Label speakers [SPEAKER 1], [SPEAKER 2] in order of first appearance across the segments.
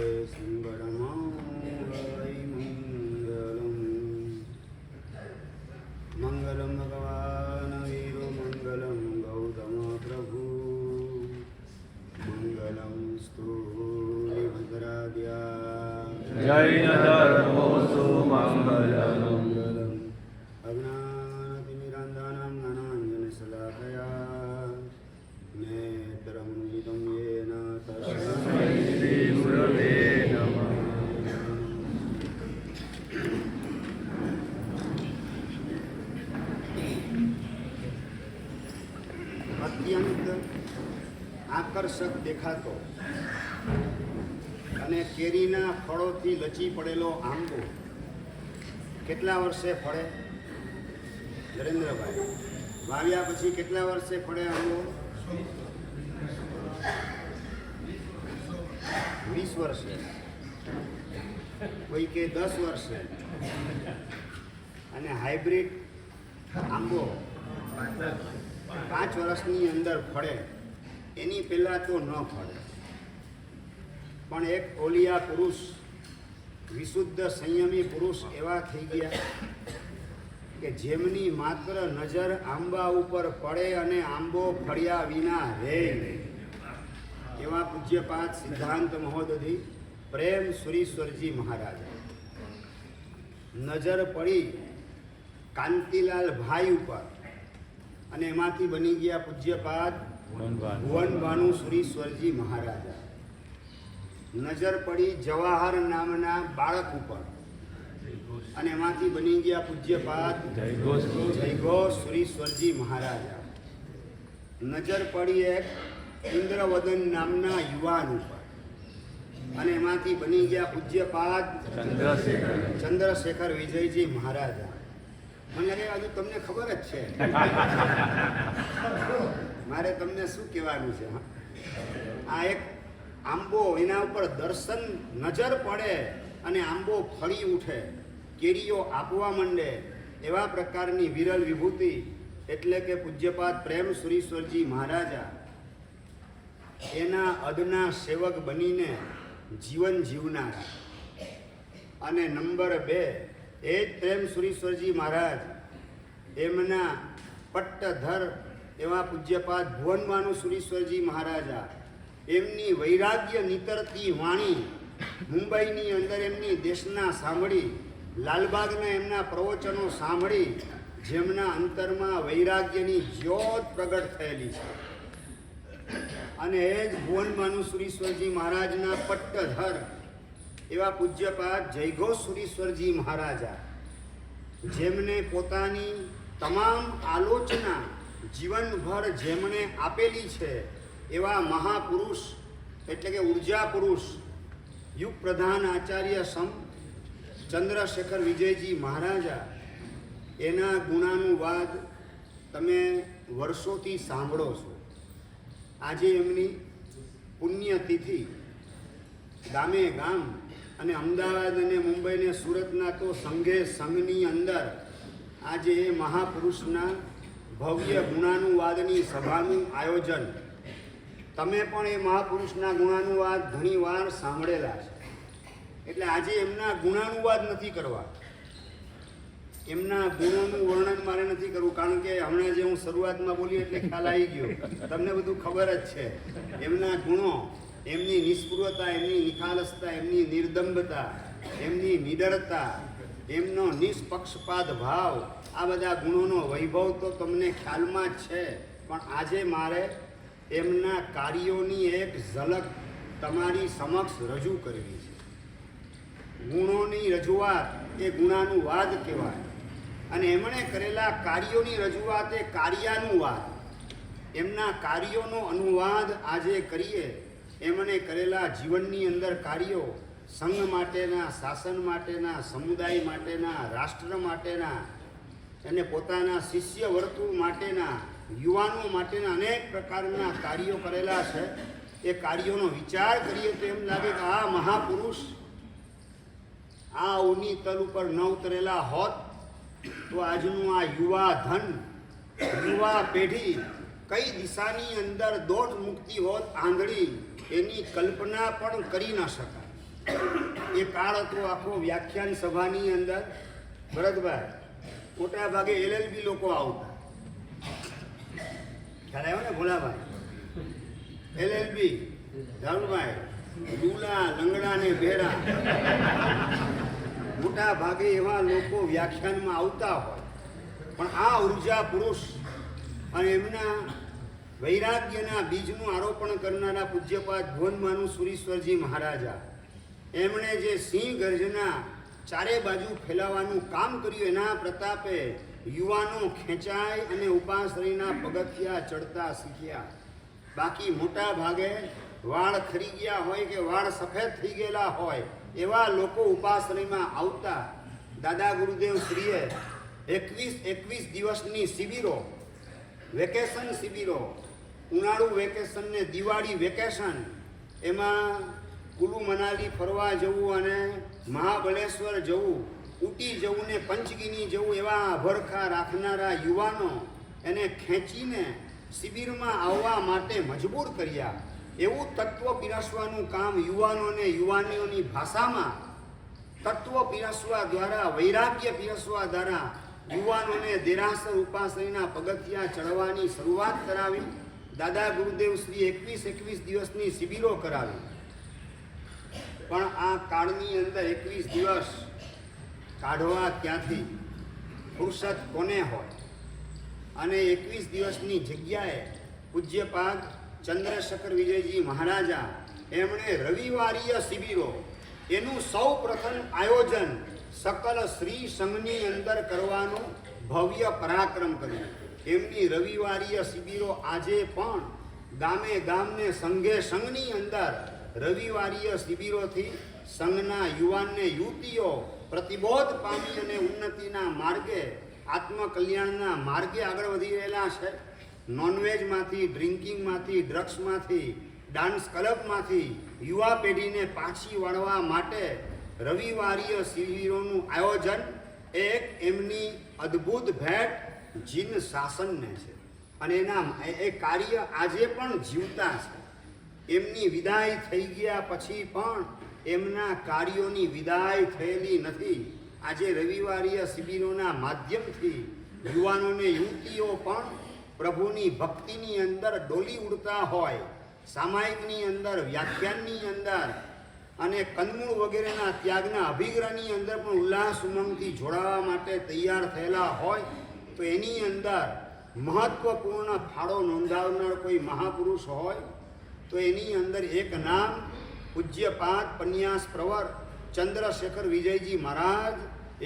[SPEAKER 1] શંકરમાય મંગલમ ભગવાન વીરો મંગલમ ગૌતમ પ્રભુ મંગલમ સ્તુતિભદ્રાદ્યા
[SPEAKER 2] જૈન ધર્મોસુ મંગલમ
[SPEAKER 1] અજ્ઞાનતિમિરાંધાનાં જ્ઞાનાંજનશલાકયા નેત્રમુદિतं येन તસ્मै
[SPEAKER 2] શ્રી ગુરવે નમઃ.
[SPEAKER 1] અત્યંત આકર્ષક દેખાતો અને કેરીના ફળોથી લચી પડેલો આંબો કેટલા વર્ષે ફળે? નરેન્દ્રભાઈ, વાવ્યા પછી કેટલા વર્ષે ફળે આંબો? 20 વર્ષે, કોઈ કે 10 વર્ષે. અને હાઇબ્રિડ આંબો 5 વર્ષની અંદર ફળે, એની પહેલાં તો ન ફળે. પણ એક ઓલિયા પુરુષ, વિશુદ્ધ સંયમી પુરુષ એવા થઈ ગયા કે જેમની માત્ર નજર આંબા ઉપર પડે અને આંબો ફળ્યા વિના રહે નહીં. એવા પૂજ્યપાદ સિદ્ધાંત મહોદધિ પ્રેમ સુરીશ્વરજી મહારાજ. નજર પડી કાંતિલાલ ભાઈ ઉપર અને એમાંથી બની ગયા પૂજ્યપાદ ભુવનભાનુ સુરીશ્વરજી મહારાજા. નજર પડી જવાહર નામના બાળક ઉપર અને એમાંથી બની ગયા પૂજ્યપાદ જયઘોષ સુરીશ્વરજી મહારાજા. નજર પડી એક ઇન્દ્રવદન નામના યુવાન ઉપર અને એમાંથી બની ગયા પૂજ્યપાદ ચંદ્રશેખર વિજયજી મહારાજા. મને લાગે હજુ તમને ખબર જ છે, મારે તમને શું કહેવાનું છે. આ એક આંબો, એના ઉપર દર્શન, નજર પડે અને આંબો ફળી ઉઠે, કેરીઓ આપવા માંડે, એવા પ્રકારની વિરલ વિભૂતિ એટલે કે પૂજ્યપાદ પ્રેમ સુરીશ્વરજી મહારાજા એના અદના સેવક બનીને જીવન જીવનારા. અને નંબર 2, એ જ પ્રેમ સુરીશ્વરજી મહારાજ એમના પટ્ટધર એવા પૂજ્યપાદ ભુવનભાનુ સુરીશ્વરજી મહારાજા, એમની વૈરાગ્ય નીતરતી વાણી મુંબઈની અંદર એમની દેશના સાંભળી, લાલબાગના એમના પ્રવચનો સાંભળી, જેમના અંતરમાં વૈરાગ્યની જ્યોત પ્રગટ થયેલી છે. અને એ જ ભુવનભાનુ સુરીશ્વરજી મહારાજના પટ્ટધર એવા પૂજ્યપાદ જયઘોષ સુરીશ્વરજી મહારાજા, જેમને પોતાની તમામ આલોચના જીવનભર જેમણે આપેલી છે એવા મહાપુરુષ એટલે કે ઉર્જા પુરુષ, યુગ પ્રધાન આચાર્ય સમ ચંદ્રશેખર વિજયજી મહારાજા, એના ગુણાનુવાદ તમે વર્ષોથી સાંભળો છો. આજે એમની પુણ્યતિથિ ગામે ગામ અને અમદાવાદ અને મુંબઈ ને સુરતના તો સંઘે સંઘની અંદર આજે એ મહાપુરુષના ભવ્ય ગુણાનુવાદની સભાનું આયોજન. તમે પણ એ મહાપુરુષના ગુણાનુવાદ ઘણી વાર સાંભળેલા છે, એટલે આજે એમના ગુણાનુવાદ નથી કરવા, એમના ગુણોનું વર્ણન મારે નથી કરવું, કારણ કે હમણાં જે હું શરૂઆતમાં બોલી એટલે ખ્યાલ આવી ગયો, તમને બધું ખબર જ છે. એમના ગુણો, એમની નિષ્પૃહતા, એમની નિખાલસતા, એમની નિર્દંભતા, એમની નિડરતા, એમનો નિષ્પક્ષપાત ભાવ, આ બધા ગુણોનો વૈભવ તો તમને ખ્યાલમાં જ છે. પણ આજે મારે એમના કાર્યોની એક ઝલક તમારી સમક્ષ રજૂ કરવી છે. ગુણોની રજૂઆત એ ગુણાનુવાદ કહેવાય, અને એમણે કરેલા કાર્યોની રજૂઆત એ કાર્યાનુવાદ. એમના કાર્યોનો અનુવાદ આજે કરીએ. એમણે કરેલા જીવનની અંદર કાર્યો સંઘ માટેના, શાસન માટેના, સમુદાય માટેના, રાષ્ટ્ર માટેના અને પોતાના શિષ્ય વર્તુળ માટેના, યુવાનો માટેના અનેક પ્રકારના કાર્યો કરેલા છે. એ કાર્યોનો વિચાર કરીએ તો એમ લાગે કે આ મહાપુરુષ આ ઊની તલ ઉપર ન ઉતરેલા હોત તો આજનું આ યુવા ધન, યુવા પેઢી કઈ દિશાની અંદર દોટ મૂકતી હોત આંધળી, એની કલ્પના પણ કરી ન શકાય. એ કાળ હતો આખો વ્યાખ્યાન સભાની અંદર ભરતભાઈ મોટા ભાગે LLB લોકો આવતા. ખ્યાલ આવ્યો ને ભોલાભાઈ? LLB ધરુભાઈ ડુલા લંગડા ને ભેરા મોટા ભાગે એવા લોકો વ્યાખ્યાનમાં આવતા હોય. પણ આ ઉર્જા પુરુષ અને એમના વૈરાગ્યના બીજનું આરોપણ કરનારા પૂજ્યપાદ ભુવનમાનું સુરીશ્વરજી મહારાજા એમણે જે સિંહ ગર્જના ચારે બાજુ ફેલાવાનું કામ કર્યું એના પ્રતાપે યુવાનો ખેંચાય અને ઉપાશ્રયના પગથિયા ચડતા શીખ્યા. બાકી મોટા ભાગે વાળ ખરી ગયા હોય કે વાળ સફેદ થઈ ગયેલા હોય એવા લોકો ઉપાશ્રયમાં આવતા. દાદા ગુરુદેવ શ્રીએ 21 દિવસની શિબિરો, વેકેશન શિબિરો, ઉનાળુ વેકેશન ને દિવાળી વેકેશન, એમાં કુલુ મનાલી ફરવા જવું અને મહાબળેશ્વર જવું, ઉટી જવું ને પંચગીની જવું એવા અભરખા રાખનારા યુવાનો એને ખેંચીને શિબિરમાં આવવા માટે મજબૂર કર્યા. એવું તત્વ પીરસવાનું કામ યુવાનોને યુવાનીઓની ભાષામાં તત્વ પીરસવા દ્વારા, વૈરાગ્ય પીરસવા દ્વારા યુવાનોને દેરાસર ઉપાશ્રયના પગથિયા ચડવાની શરૂઆત કરાવી. દાદા ગુરુદેવ શ્રી 21 દિવસની શિબિરો કરાવી. પણ આ કાળની અંદર 21 દિવસ કાઢવા ક્યાંથી? ફુરસદ કોને હોય? અને 21 દિવસની જગ્યાએ પૂજ્યપાદ ચંદ્રશેખર વિજયજી મહારાજા એમણે રવિવારીય શિબિરો એનું સૌ પ્રથમ આયોજન સકલ શ્રી સંઘની અંદર કરવાનું ભવ્ય પરાક્રમ કર્યું. એમની રવિવારીય શિબિરો આજે પણ ગામે ગામને સંઘે સંઘની અંદર રવિવારીય શિબિરોથી સંઘના યુવાનને યુવતીઓ પ્રતિબોધ પામી અને ઉન્નતિના માર્ગે, આત્મકલ્યાણના માર્ગે આગળ વધી રહેલા છે. નોનવેજમાંથી, ડ્રિંકિંગમાંથી, ડ્રગ્સમાંથી, ડાન્સ ક્લબમાંથી યુવા પેઢીને પાછી વાળવા માટે રવિવારીય શિબિરોનું આયોજન એક એમની અદ્ભુત ભેટ જીન શાસનને છે. અને એના એ કાર્ય આજે પણ જીવતા છે. એમની વિદાય થઈ ગયા પછી પણ એમના કાર્યોની વિદાય થયેલી નથી. આજે રવિવારીય શિબિરોના માધ્યમથી યુવાનોને, યુવતીઓ પણ પ્રભુની ભક્તિની અંદર ડોલી ઉડતા હોય, સામાયિકની અંદર, વ્યાખ્યાનની અંદર અને કંદમૂળ વગેરેના ત્યાગના અભિગ્રહની અંદર પણ ઉલ્લાસ ઉમંગથી જોડાવા માટે તૈયાર થયેલા હોય તો એની અંદર મહત્વપૂર્ણ ફાળો નોંધાવનાર કોઈ મહાપુરુષ હોય તો એની અંદર એક નામ પૂજ્યપાદ પન્યાસ પ્રવર ચંદ્રશેખર વિજયજી મહારાજ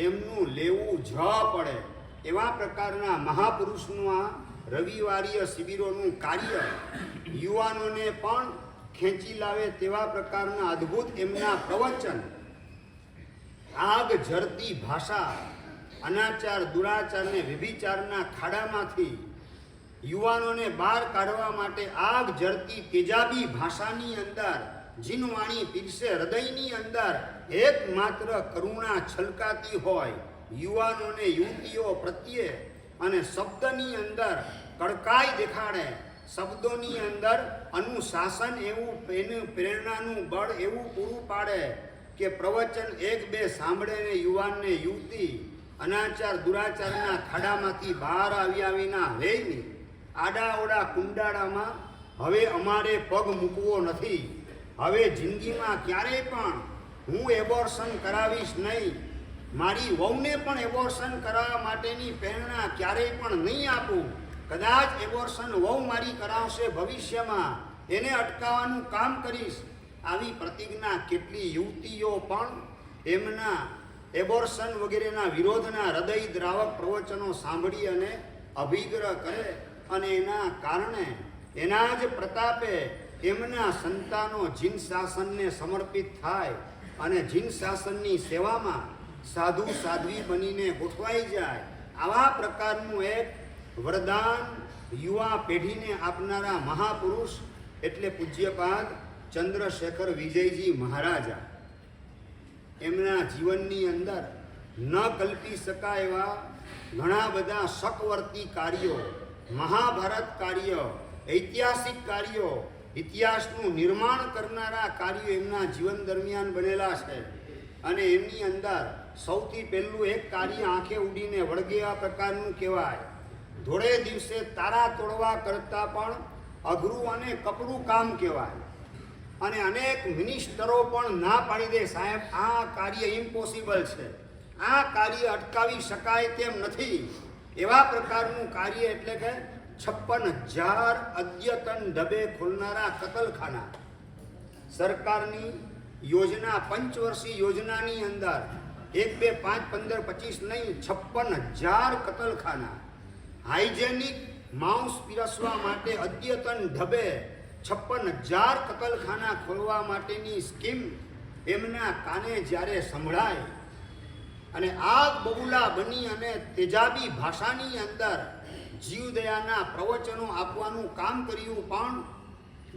[SPEAKER 1] એમનું લેવું જ પડે. એવા પ્રકારના મહાપુરુષનું આ રવિવારીય શિબિરોનું કાર્ય યુવાનોને પણ ખેંચી લાવે તેવા પ્રકારના અદ્ભુત એમના પ્રવચન, આગ ઝરતી ભાષા, અનાચાર, દુરાચાર ને વ્યભિચારના ખાડામાંથી યુવાનોને બહાર કાઢવા માટે આગ ઝરતી તેજાબી ભાષાની અંદર જીનવાણી પીરસે. હૃદયની અંદર એકમાત્ર કરુણા છલકાતી હોય યુવાનોને, યુવતીઓ પ્રત્યે, અને શબ્દની અંદર કડકાઈ દેખાડે, શબ્દોની અંદર અનુશાસન એવું, એનું પ્રેરણાનું બળ એવું પૂરું પાડે કે પ્રવચન એક બે સાંભળે ને યુવાનને, યુવતી અનાચાર દુરાચારના ખાડામાંથી બહાર આવ્યા વિના રહી આડાઓડા કુંડાળામાં હવે અમારે પગ મૂકવો નથી. હવે જિંદગીમાં ક્યારેય પણ હું એબોર્શન કરાવીશ નહીં. મારી વહુને પણ એબોર્શન કરાવવા માટેની પ્રેરણા ક્યારેય પણ નહીં આપું. કદાચ એબોર્શન વહુ મારી કરાવશે ભવિષ્યમાં, એને અટકાવવાનું કામ કરીશ. આવી પ્રતિજ્ઞા કેટલી યુવતીઓ પણ એમના એબોર્શન વગેરેના વિરોધના હૃદય દ્રાવક પ્રવચનો સાંભળી અને અભિગ્રહ કરે અને એના કારણે, એના જ પ્રતાપે એમના સંતાનો જીન શાસનને સમર્પિત થાય અને જીન શાસનની સેવામાં સાધુ સાધ્વી બનીને ગોઠવાઈ જાય. આવા પ્રકારનું એક વરદાન યુવા પેઢીને આપનારા મહાપુરુષ એટલે પૂજ્યપાદ ચંદ્રશેખર વિજયજી મહારાજા. એમના જીવનની અંદર ન કલ્પી શકાય એવા ઘણા બધા શકવર્તી કાર્યો, મહાભારત કાર્ય, ઐતિહાસિક કાર્યો, ઇતિહાસનું નિર્માણ કરનારા કાર્યો એમના જીવન દરમિયાન બનેલા છે. અને એમની અંદર સૌથી પહેલું એક કાર્ય આંખે ઉડીને વળગે આ પ્રકારનું કહેવાય. ધોળે દિવસે તારા તોડવા કરતાં પણ અઘરું અને કપરું કામ કહેવાય. અને અનેક મિનિસ્ટરો પણ ના પાડી દે, સાહેબ આ કાર્ય ઇમ્પોસિબલ છે, આ કાર્ય અટકાવી શકાય તેમ નથી. એવા પ્રકારનું કાર્ય એટલે કે 56,000 અદ્યતન ઢબે ખોલનારા કતલખાના. સરકારની યોજના, પંચવર્ષીય યોજનાની અંદર 1, 2, 5, 15, 25 નહીં, 56,000 કતલખાના. હાઇજેનિક માંસ પીરસવા માટે અદ્યતન ઢબે 56,000 કતલખાના ખોલવા માટેની સ્કીમ એમના કાને જ્યારે સંભળાય અને આગ બબૂલા બની અને તેજાબી ભાષાની અંદર જીવદયાના પ્રવચનો આપવાનું કામ કર્યું, પણ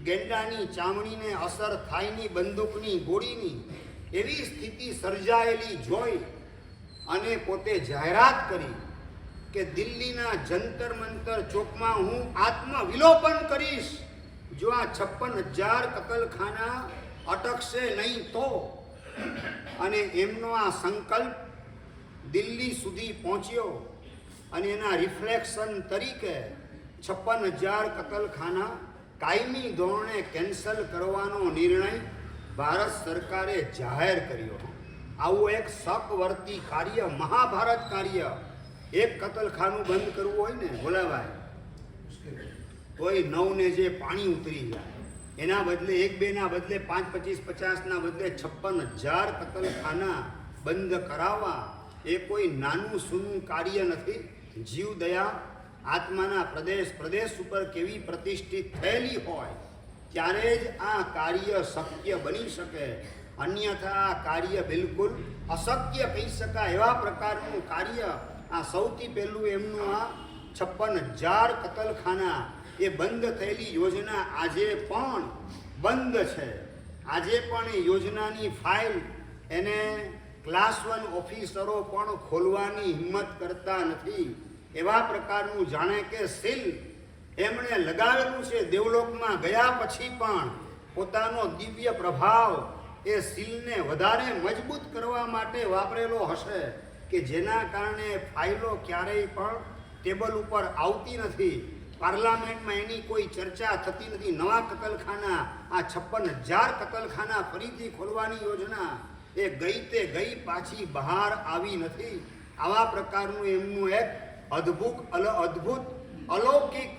[SPEAKER 1] ગેંડાની ચામડીને અસર થાયની બંદૂકની ગોળીની એવી સ્થિતિ સર્જાયેલી જોઈ અને પોતે જાહેરાત કરી કે દિલ્હીના જંતર મંતર ચોકમાં હું આત્મવિલોપન કરીશ જો આ 56,000 કતલખાના અટકશે નહીં તો. અને એમનો આ સંકલ્પ દિલ્હી સુધી પહોંચ્યો અને એના રિફ્લેક્શન તરીકે 56,000 કતલખાના કાયમી ધોરણે કેન્સલ કરવાનો નિર્ણય ભારત સરકારે જાહેર કર્યો. આવું એક શકવર્તી કાર્ય, મહાભારત કાર્ય. એક કતલખાનું બંધ કરવું હોય ને ભોલાભાઈ, તોય 9 ને જે પાણી ઉતરી જાય, એના બદલે 1, 2 ના બદલે 5, 25, 50 ના બદલે 56,000 કતલખાના બંધ કરાવવા એ કોઈ નાનું સૂનું કાર્ય નથી. જીવદયા આત્માના પ્રદેશ ઉપર કેવી પ્રતિષ્ઠિત થયેલી હોય ત્યારે જ આ કાર્ય શક્ય બની શકે, અન્યથા આ કાર્ય બિલકુલ અશક્ય કહી શકાય. એવા પ્રકારનું કાર્ય આ સૌથી પહેલું એમનું આ 56,000 કતલખાના એ બંધ થયેલી યોજના આજે પણ બંધ છે. આજે પણ એ યોજનાની ફાઇલ એને ક્લાસ 1 ઓફિસરો પણ ખોલવાની હિંમત કરતા નથી. એવા પ્રકારનું જાણે કે સીલ એમણે લગાવેલું છે. દેવલોકમાં ગયા પછી પણ પોતાનો દિવ્ય પ્રભાવ એ સીલને વધારે મજબૂત કરવા માટે વાપરેલો હશે કે જેના કારણે ફાઇલો ક્યારેય પણ ટેબલ ઉપર આવતી નથી, પાર્લામેન્ટમાં એની કોઈ ચર્ચા થતી નથી. નવા કતલખાના, આ 56,000 કતલખાના ફરીથી ખોલવાની યોજના એ ગઈ તે ગઈ, પાછી બહાર આવી નથી. આવા પ્રકારનું એમનું એક અદ્ભુત અલૌકિક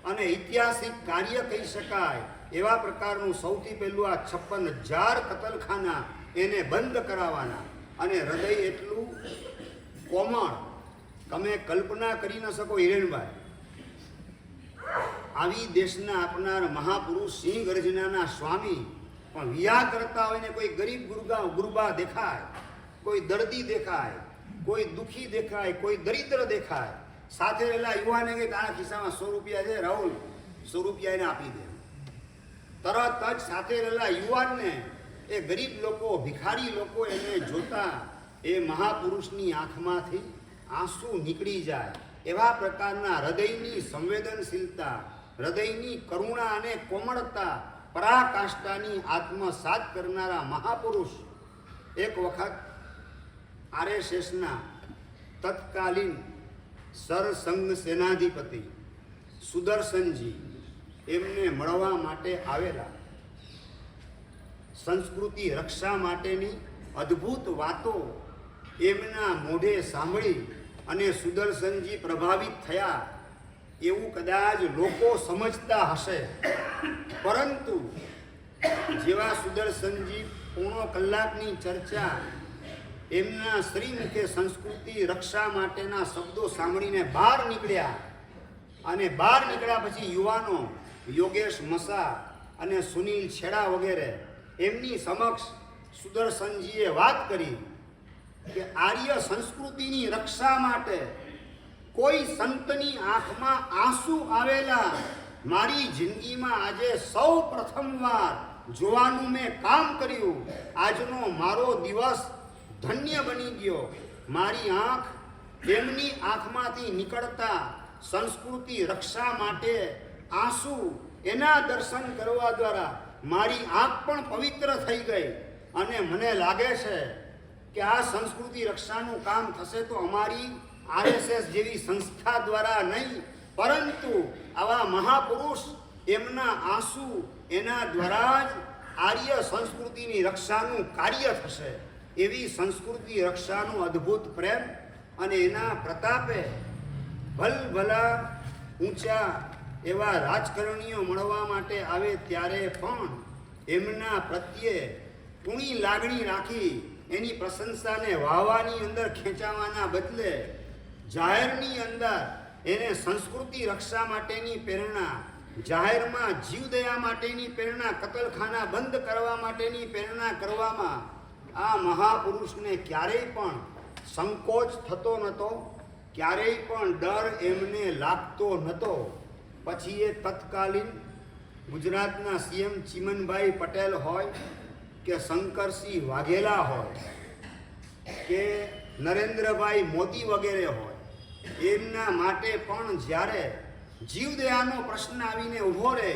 [SPEAKER 1] અને ઐતિહાસિક કાર્ય કહી શકાય. એવા પ્રકારનું સૌથી પહેલું આ 56,000 કતલખાના એને બંધ કરાવવાના. અને હૃદય એટલું કોમળ તમે કલ્પના કરી ન શકો. હિરેનભાઈ, આવી દેશના આપનાર મહાપુરુષ સિંહ ગર્જનાના સ્વામી પણ વિવાહ કરતા હોય ને કોઈ ગરીબ ગુરબા દેખાય, કોઈ દર્દી દેખાય, કોઈ દુઃખી દેખાય, કોઈ દરિદ્ર દેખાય, સાથે રહેલા યુવાને કે તારા ખિસ્સામાં 100 રૂપિયા છે રાહુલ, 100 રૂપિયા એને આપી દે. તરત જ સાથે રહેલા યુવાનને એ ગરીબ લોકો, ભિખારી લોકો એને જોતા એ મહાપુરુષની આંખમાંથી આંસુ નીકળી જાય. એવા પ્રકારના હૃદયની સંવેદનશીલતા, હૃદયની કરુણા અને કોમળતા, પરાકાષ્ઠાની આત્મસાત કરનારા મહાપુરુષ. એક વખત RSSના તત્કાલીન સરસંઘ સેનાધિપતિ સુદર્શનજી એમને મળવા માટે આવેલા. સંસ્કૃતિ રક્ષા માટેની અદ્ભુત વાતો એમના મોઢે સાંભળી અને સુદર્શનજી પ્રભાવિત થયા એવું કદાચ લોકો સમજતા હશે. પરંતુ જેવા સુદર્શનજી પોણો કલાકની ચર્ચા એમના શ્રીમુખે સંસ્કૃતિ રક્ષા માટેના શબ્દો સાંભળીને બહાર નીકળ્યા. અને બહાર નીકળ્યા પછી યુવાનો યોગેશ મસા અને સુનિલ છેડા વગેરે એમની સમક્ષ સુદર્શનજીએ વાત કરી કે આર્ય સંસ્કૃતિની રક્ષા માટે કોઈ સંતની આંખમાં આંસુ આવેલા મારી જિંદગીમાં આજે સૌ પ્રથમવાર જોવાનું મેં કામ કર્યું. આજનો મારો દિવસ ધન્ય બની ગયો. મારી આંખ એમની આંખમાંથી નીકળતા સંસ્કૃતિ રક્ષા માટે આંસુ એના દર્શન કરવા દ્વારા મારી આંખ પણ પવિત્ર થઈ ગઈ અને મને લાગે છે કે આ સંસ્કૃતિ રક્ષાનું કામ થશે તો અમારી આરએસએસ જેવી સંસ્થા દ્વારા નહીં, પરંતુ આવા મહાપુરુષ એમના આંસુ એના દ્વારા જ આર્ય સંસ્કૃતિની રક્ષાનું કાર્ય થશે. એવી સંસ્કૃતિ રક્ષાનો અદ્ભુત પ્રેમ અને એના પ્રતાપે ભલભલા ઊંચા એવા રાજકારણીઓ મળવા માટે આવે ત્યારે પણ એમના પ્રત્યે ઊણી લાગણી રાખી એની પ્રશંસાને વાહવાની અંદર ખેંચાવાના બદલે જાહેરની અંદર એને સંસ્કૃતિ રક્ષા માટેની પ્રેરણા, જાહેરમાં જીવદયા માટેની પ્રેરણા, કતલખાના બંધ કરવા માટેની પ્રેરણા કરવામાં આ મહાપુરુષને ક્યારેય પણ સંકોચ થતો નહોતો, ક્યારેય પણ ડર એમને લાગતો નહોતો. પછી એ તત્કાલીન ગુજરાતના સીએમ ચીમનભાઈ પટેલ હોય કે શંકરસિંહ વાઘેલા હોય કે નરેન્દ્રભાઈ મોદી વગેરે હોય, એમના માટે પણ જ્યારે જીવદયાનો પ્રશ્ન આવીને ઊભો રહે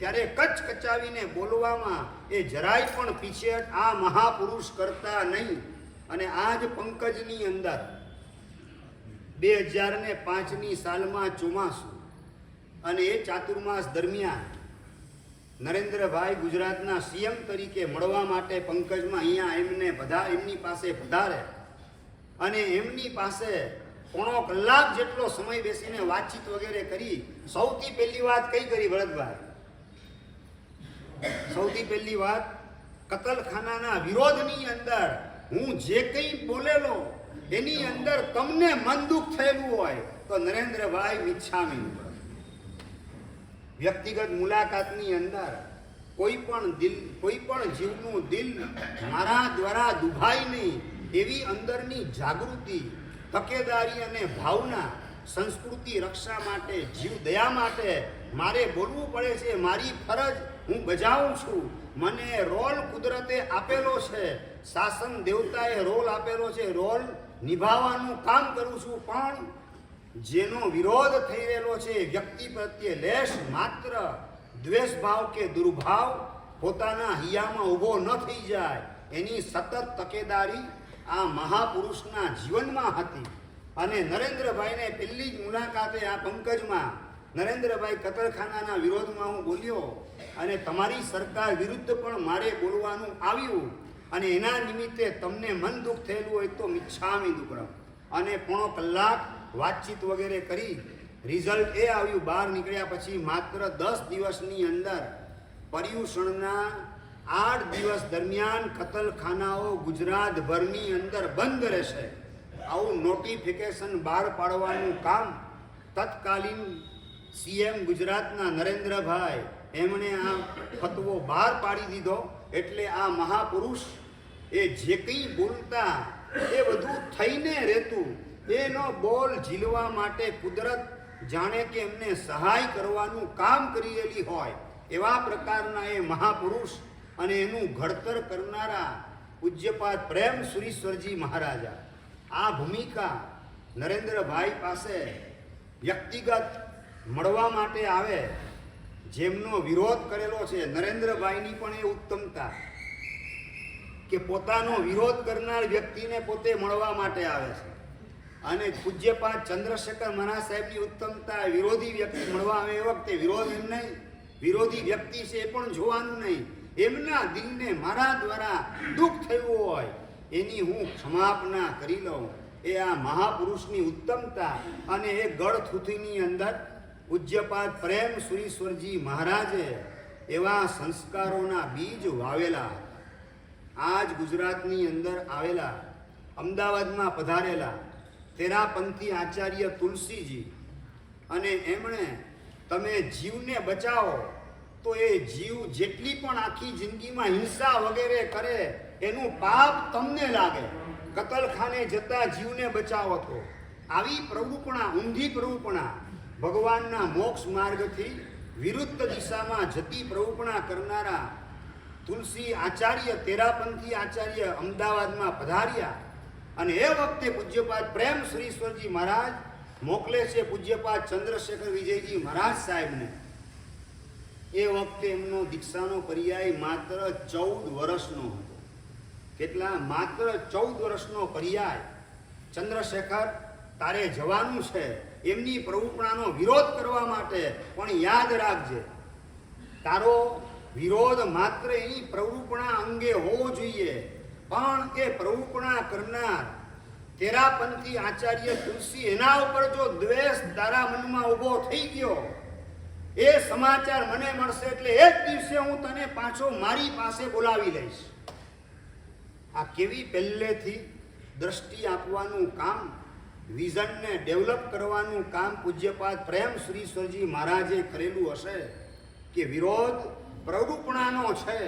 [SPEAKER 1] ત્યારે કચકચાવીને બોલવામાં એ જરાય પણ પીછેહટ આ મહાપુરુષ કરતા નહીં. અને આ જ પંકજની અંદર 2005ની સાલમાં ચોમાસું અને એ ચાતુર્માસ દરમિયાન નરેન્દ્રભાઈ ગુજરાતના સીએમ તરીકે મળવા માટે પંકજમાં અહીંયા એમની પાસે પધારે અને એમની પાસે પોણો કલાક જેટલો સમય બેસીને વાતચીત વગેરે કરી. સૌથી પહેલી વાત કઈ કરી ભરતભાઈ? સૌથી પહેલી વાત કતલખાનાના વિરોધની અંદર હું જે કંઈ બોલેલો એની અંદર તમને મન દુઃખ થયેલું હોય તો નરેન્દ્રભાઈ મિચ્છામી. વ્યક્તિગત મુલાકાતની અંદર કોઈ પણ જીવનું દિલ મારા દ્વારા દુભાય નહીં એવી અંદરની જાગૃતિ, તકેદારી અને ભાવના સંસ્કૃતિ રક્ષા માટે, જીવ દયા માટે મારે બોલવું પડે છે. મારી ફરજ હું બજાવું છું. મને રોલ કુદરતે આપેલો છે, શાસન દેવતાએ રોલ આપેલો છે, રોલ નિભાવવાનું કામ કરું છું. પણ જેનો વિરોધ થઈ રહેલો છે વ્યક્તિ પ્રત્યે લેશ માત્ર દ્વેષભાવ કે દુર્ભાવ પોતાના હૈયામાં ઊભો ન થઈ જાય એની સતત તકેદારી આ મહાપુરુષના જીવનમાં હતી. અને નરેન્દ્રભાઈને પહેલી જ મુલાકાતે આ પંકજમાં નરેન્દ્રભાઈ કતલખાનાના વિરોધમાં હું બોલ્યો અને તમારી સરકાર વિરુદ્ધ પણ મારે બોલવાનું આવ્યું અને એના નિમિત્તે તમને મન દુઃખ થયેલું હોય તો મિચ્છામી દુક્કડમ. અને પોણો કલાક વાતચીત વગેરે કરી રિઝલ્ટ એ આવ્યું. બહાર નીકળ્યા પછી માત્ર 10 દિવસની અંદર પર્યુષણના 8 દિવસ દરમિયાન કતલખાનાઓ ગુજરાતભરની અંદર બંધ રહેશે આવું નોટિફિકેશન બહાર પાડવાનું કામ તત્કાલીન સીએમ ગુજરાતના નરેન્દ્રભાઈ એમણે આ ફતવો બહાર પાડી દીધો. એટલે આ મહાપુરુષ એ જે કંઈ બોલતા એ બધું થઈને રહેતું. એનો બોલ ઝીલવા માટે કુદરત જાણે કે એમને સહાય કરવાનું કામ કરી રહેલી હોય એવા પ્રકારના એ મહાપુરુષ અને એનું ઘડતર કરનારા પૂજ્યપાદ પ્રેમ સુરીશ્વરજી મહારાજા. આ ભૂમિકા નરેન્દ્રભાઈ પાસે વ્યક્તિગત મળવા માટે આવે, જેમનો વિરોધ કરેલો છે નરેન્દ્રભાઈની પણ એ ઉત્તમતા કે પોતાનો વિરોધ કરનાર વ્યક્તિને પોતે મળવા માટે આવે છે. અને પૂજ્યપાદ ચંદ્રશેખર મહારાજ સાહેબની ઉત્તમતા વિરોધી વ્યક્તિ મળવા આવે એ વખતે વિરોધ એમ નહીં, વિરોધી વ્યક્તિ છે એ પણ જોવાનું નહીં. એમના દિલને મારા દ્વારા દુઃખ થયું હોય એની હું ક્ષમાપના કરી લઉં. એ આ મહાપુરુષની ઉત્તમતા અને એ ગળથુથીની અંદર પૂજ્યપાદ પ્રેમ સુરીશ્વરજી મહારાજે એવા સંસ્કારોના બીજ વાવેલા. આજ ગુજરાતની અંદર આવેલા, અમદાવાદમાં પધારેલા તેરાપંથી આચાર્ય તુલસીજી અને એમણે તમે જીવને બચાવો તો એ જીવ જેટલી પણ આખી જિંદગીમાં હિંસા વગેરે કરે એનું પાપ તમને લાગે. કતલખાને જતા જીવને બચાવો તો આવી પ્રવૃત્તિપણા, ઊંધી પ્રવૃત્તિપણા, ભગવાનના મોક્ષ માર્ગથી વિરુદ્ધ દિશામાં જતી પ્રવૃત્તિપણા કરનારા તુલસી આચાર્ય, તેરાપંથી આચાર્ય અમદાવાદમાં પધાર્યા. અને એ વખતે પૂજ્યપાદ પ્રેમ સુરીશ્વરજી મહારાજ મોકલે છે પૂજ્યપાદ ચંદ્રશેખર વિજયજી મહારાજ સાહેબને એ વખતે એમનો દીક્ષાનો પર્યાય માત્ર 14 વર્ષનો હતો. કેટલા? માત્ર 14 વર્ષનો પર્યાય. ચંદ્રશેખર, તારે જવાનું છે એમની પ્રવૃત્તિનો વિરોધ કરવા માટે, પણ યાદ રાખજે, તારો વિરોધ માત્ર એની પ્રવૃત્તિના અંગે હોવો જોઈએ, પણ એ પ્રવૃત્તિ કરનાર તેરાપંથી આચાર્ય તુલસી, એના ઉપર જો દ્વેષ તારા મનમાં ઊભો થઈ ગયો, એ સમાચાર મને મળશે એટલે એક દિવસે હું તને પાછો મારી પાસે બોલાવી લઈશ. આ કેવી પહેલેથી દ્રષ્ટિ આપવાનું કામ, વિઝનને ડેવલપ કરવાનું કામ પૂજ્યપાદ પ્રેમ શ્રીશ્વરજી મહારાજે કરેલું હશે કે વિરોધ પ્રવૃત્તિનો છે.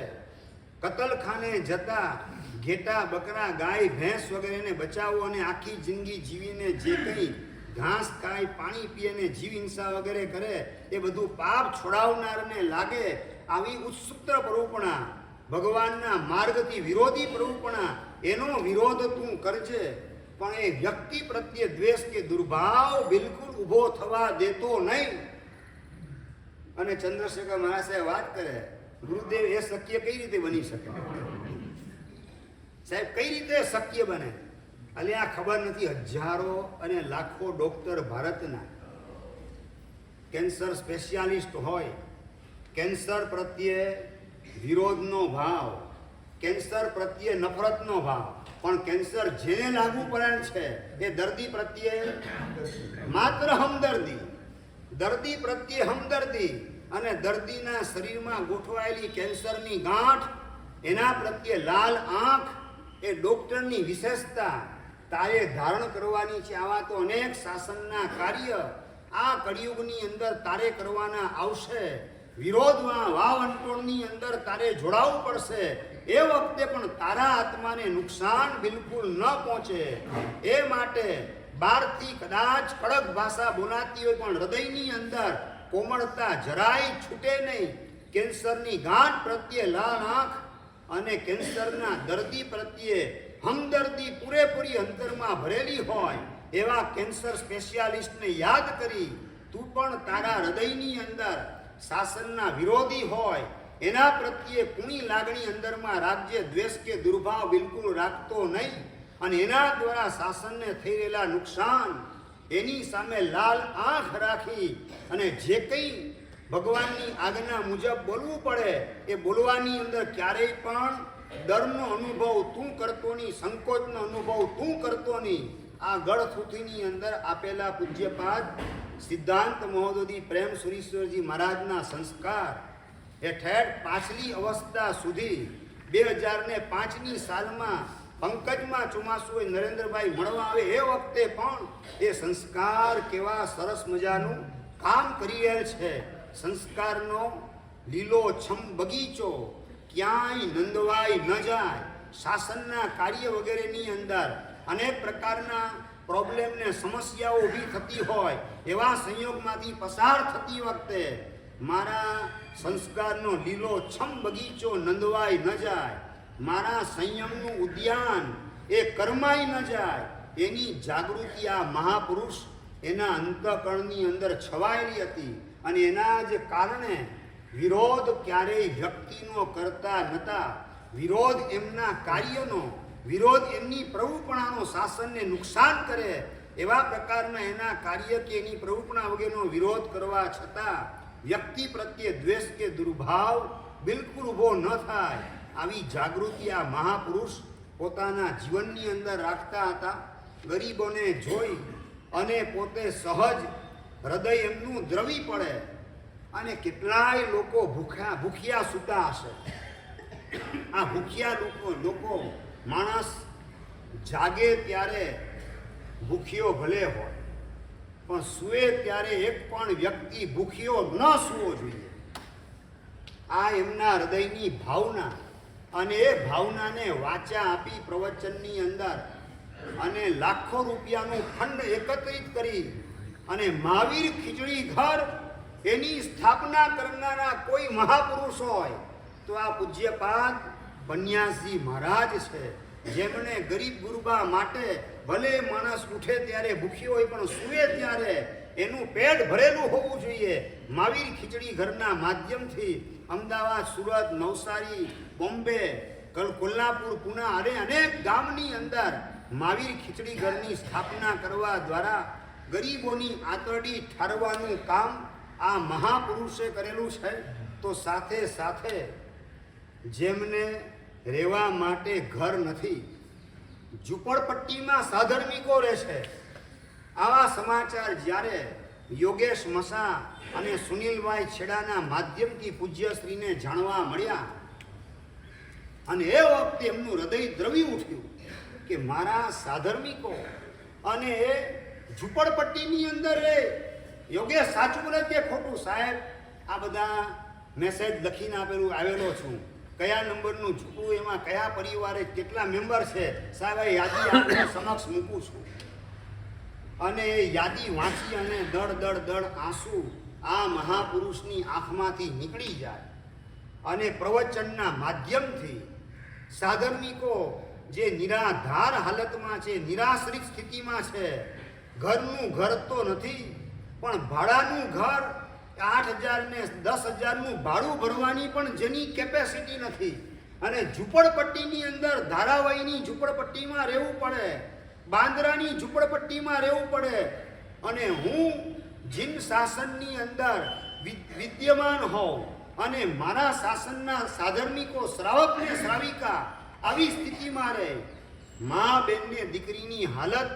[SPEAKER 1] કતલખાને જતા ઘેટા, બકરા, ગાય, ભેંસ વગેરેને બચાવો અને આખી જિંદગી જીવીને જે કંઈ ઘાસ ખાય, પાણી પીએ ને જીવ હિંસા વગેરે કરે, એ બધું પાપ છોડાવનારને લાગે. આવી ઉત્સુકતા પ્રવૃત્તિ, ભગવાનના માર્ગથી વિરોધી પ્રવૃત્તિ, એનો વિરોધ તું કરજે, પણ એ વ્યક્તિ પ્રત્યે દ્વેષ કે દુર્ભાવ બિલકુલ ઊભો થવા દેતો નહીં. અને ચંદ્રશેખર મહારાજ સાહેબ વાત કરે, ગુરુદેવ, એ શક્ય કઈ રીતે બની શકે? સાહેબ, કઈ રીતે શક્ય બને? એટલે આ ખબર નથી, હજારો અને લાખો ડોક્ટર ભારતના કેન્સર સ્પેશિયાલિસ્ટ હોય, કેન્સર પ્રત્યે વિરોધનો ભાવ, કેન્સર પ્રત્યે નફરતનો ભાવ, પણ કેન્સર જેને લાગુ પડેલ છે એ દર્દી પ્રત્યે માત્ર હમદર્દી, દર્દી પ્રત્યે હમદર્દી, અને દર્દીના શરીરમાં ગોઠવાયેલી કેન્સરની ગાંઠ, એના પ્રત્યે લાલ આંખ, એ ડોક્ટરની વિશેષતા તારે ધારણ કરવાની છે. આવા તો અનેક શાસનના કાર્ય આ કળિયુગની અંદર તારે કરવાના આવશે. વિરોધમાં વાવ અંટોળની અંદર તારે જોડાવવું પડશે. એ વખતે પણ તારા આત્માને નુકસાન બિલકુલ ન પહોંચે. એ માટે બહારથી કદાચ કડક ભાષા બોલાતી હોય, પણ હૃદયની અંદર કોમળતા જરાય છૂટે નહીં. કેન્સરની ગાંઠ પ્રત્યે લાલ આંખ અને કેન્સરના દર્દી પ્રત્યે હમદર્દી પૂરેપૂરી અંતરમાં ભરેલી હોય એવા કેન્સર સ્પેશિયાલિસ્ટને યાદ કરી તું પણ તારા હૃદયની અંદર શાસનના વિરોધી હોય એના પ્રત્યે કુણી લાગણી અંદરમાં રાખજે. દ્વેષ કે દુર્ભાવ બિલકુલ રાખતો નહીં, અને એના દ્વારા શાસનને થઈ રહેલા નુકસાન એની સામે લાલ આંખ રાખી અને જે કંઈ ભગવાનની આજ્ઞા મુજબ બોલવું પડે એ બોલવાની અંદર ક્યારેય પણ ડરનો અનુભવ તું કરતો નહીં, સંકોચનો અનુભવ તું કરતો નહીં. આ ગળથુથીની અંદર આપેલા પૂજ્યપાદ સિદ્ધાંત મહોદય પ્રેમ સુરીશ્વરજી મહારાજના સંસ્કાર હેઠળ પાછલી અવસ્થા સુધી 2005ની સાલમાં પંકજમાં ચોમાસુએ નરેન્દ્રભાઈ મળવા આવે એ વખતે પણ એ સંસ્કાર કેવા સરસ મજાનું કામ કરી રહેલ છે. સંસ્કારનો લીલોછમ બગીચો ક્યાંય નંદવાઈ ન જાય. શાસનના કાર્ય વગેરેની અંદર અનેક પ્રકારના પ્રોબ્લેમને સમસ્યાઓ ઊભી થતી હોય એવા સંયોગમાંથી પસાર થતી વખતે મારા સંસ્કારનો લીલોછમ બગીચો નંદવાઈ ન જાય, મારા સંયમનું ઉદ્યાન એ કરમાઈ ન જાય, એની જાગૃતિ આ મહાપુરુષ એના અંતઃકરણની અંદર છવાયેલી હતી. અને એના જ કારણે વિરોધ ક્યારેય વ્યક્તિનો કરતા નહોતા. વિરોધ એમના કાર્યનો, વિરોધ એમની પ્રવૃત્તિનો શાસનને નુકસાન કરે એવા પ્રકારના એના કાર્ય કે એની પ્રવૃત્તિ વગેરેનો વિરોધ કરવા છતાં વ્યક્તિ પ્રત્યે દ્વેષ કે દુર્ભાવ બિલકુલ ઊભો ન થાય. આવી જાગૃતિ આ મહાપુરુષ પોતાના જીવનની અંદર રાખતા હતા. ગરીબોને જોઈ અને પોતે સહજ હૃદય એમનું દ્રવી પડે, અને કેટલાય લોકો ભૂખ્યા સૂતા હશે. આ ભૂખ્યા લોકો માણસ જાગે ત્યારે ભૂખ્યો ભલે હોય, પણ સૂએ ત્યારે એક પણ વ્યક્તિ ભૂખ્યો ન સૂવો જોઈએ. આ એમના હૃદયની ભાવના, અને એ ભાવનાને વાચા આપી પ્રવચનની અંદર અને લાખો રૂપિયાનું ફંડ એકત્રિત કરી અને મહાવીર ખીચડી ઘર એની સ્થાપના કરનારા કોઈ મહાપુરુષ હોય તો આ પૂજ્યપાદ પન્યાસજી મહારાજ છે, જેમણે ગરીબ ગુરબા માટે ભલે માણસ ઉઠે ત્યારે ભૂખ્યો હોય પણ સૂવે ત્યારે એનું પેટ ભરેલું હોવું જોઈએ. મહાવીર ખીચડી ઘરના માધ્યમથી અમદાવાદ, સુરત, નવસારી, બોમ્બે, કોલ્હાપુર, પુના અને અનેક ગામની અંદર મહાવીર ખીચડી ઘરની સ્થાપના કરવા દ્વારા ગરીબોની આંતરડી ઠારવાનું કામ આ મહાપુરુષે કરેલું છે. તો સાથે સાથે જેમને રહેવા માટે ઘર નથી, ઝૂંપડપટ્ટીમાં સાધર્મિકો રહે છે, આવા સમાચાર જ્યારે યોગેશ મસા અને સુનિલભાઈ છેડાના માધ્યમથી પૂજ્યશ્રીને જાણવા મળ્યા અને એ વખતે એમનું હૃદય દ્રવી ઉઠ્યું કે મારા સાધર્મિકો અને એ ઝૂંપડપટ્ટીની અંદર એ યોગેશ સાચું બોલે કે ખોટું? સાહેબ, આ બધા મેસેજ લખીને આવેલો છું, કયા નંબરનું ઝૂંપડું, એમાં કયા પરિવારે કેટલા મેમ્બર છે, સાહેબ આ યાદી આપને સમક્ષ મૂકું છું. અને એ યાદી વાંચી અને દળ આંસુ આ મહાપુરુષની આંખમાંથી નીકળી જાય અને પ્રવચનના માધ્યમથી સાધર્મિકો જે નિરાધાર હાલતમાં છે, નિરાશ્રિત સ્થિતિમાં છે, ઘરનું ઘર તો નથી પણ ભાડાનું ઘર, 8,000 ને 10,000નું ભાડું ભરવાની પણ જેની કેપેસિટી નથી, અને ઝૂંપડપટ્ટીની અંદર ધારાવાહીની ઝૂંપડપટ્ટીમાં રહેવું પડે, બાંદ્રાની ઝૂંપડપટ્ટીમાં રહેવું પડે, અને હું જીન શાસનની અંદર વિદ્યમાન હોઉં અને મારા શાસનના સાધર્મિકો શ્રાવક ને શ્રાવિકા આવી સ્થિતિમાં રહે. મા બેનને દીકરીની હાલત,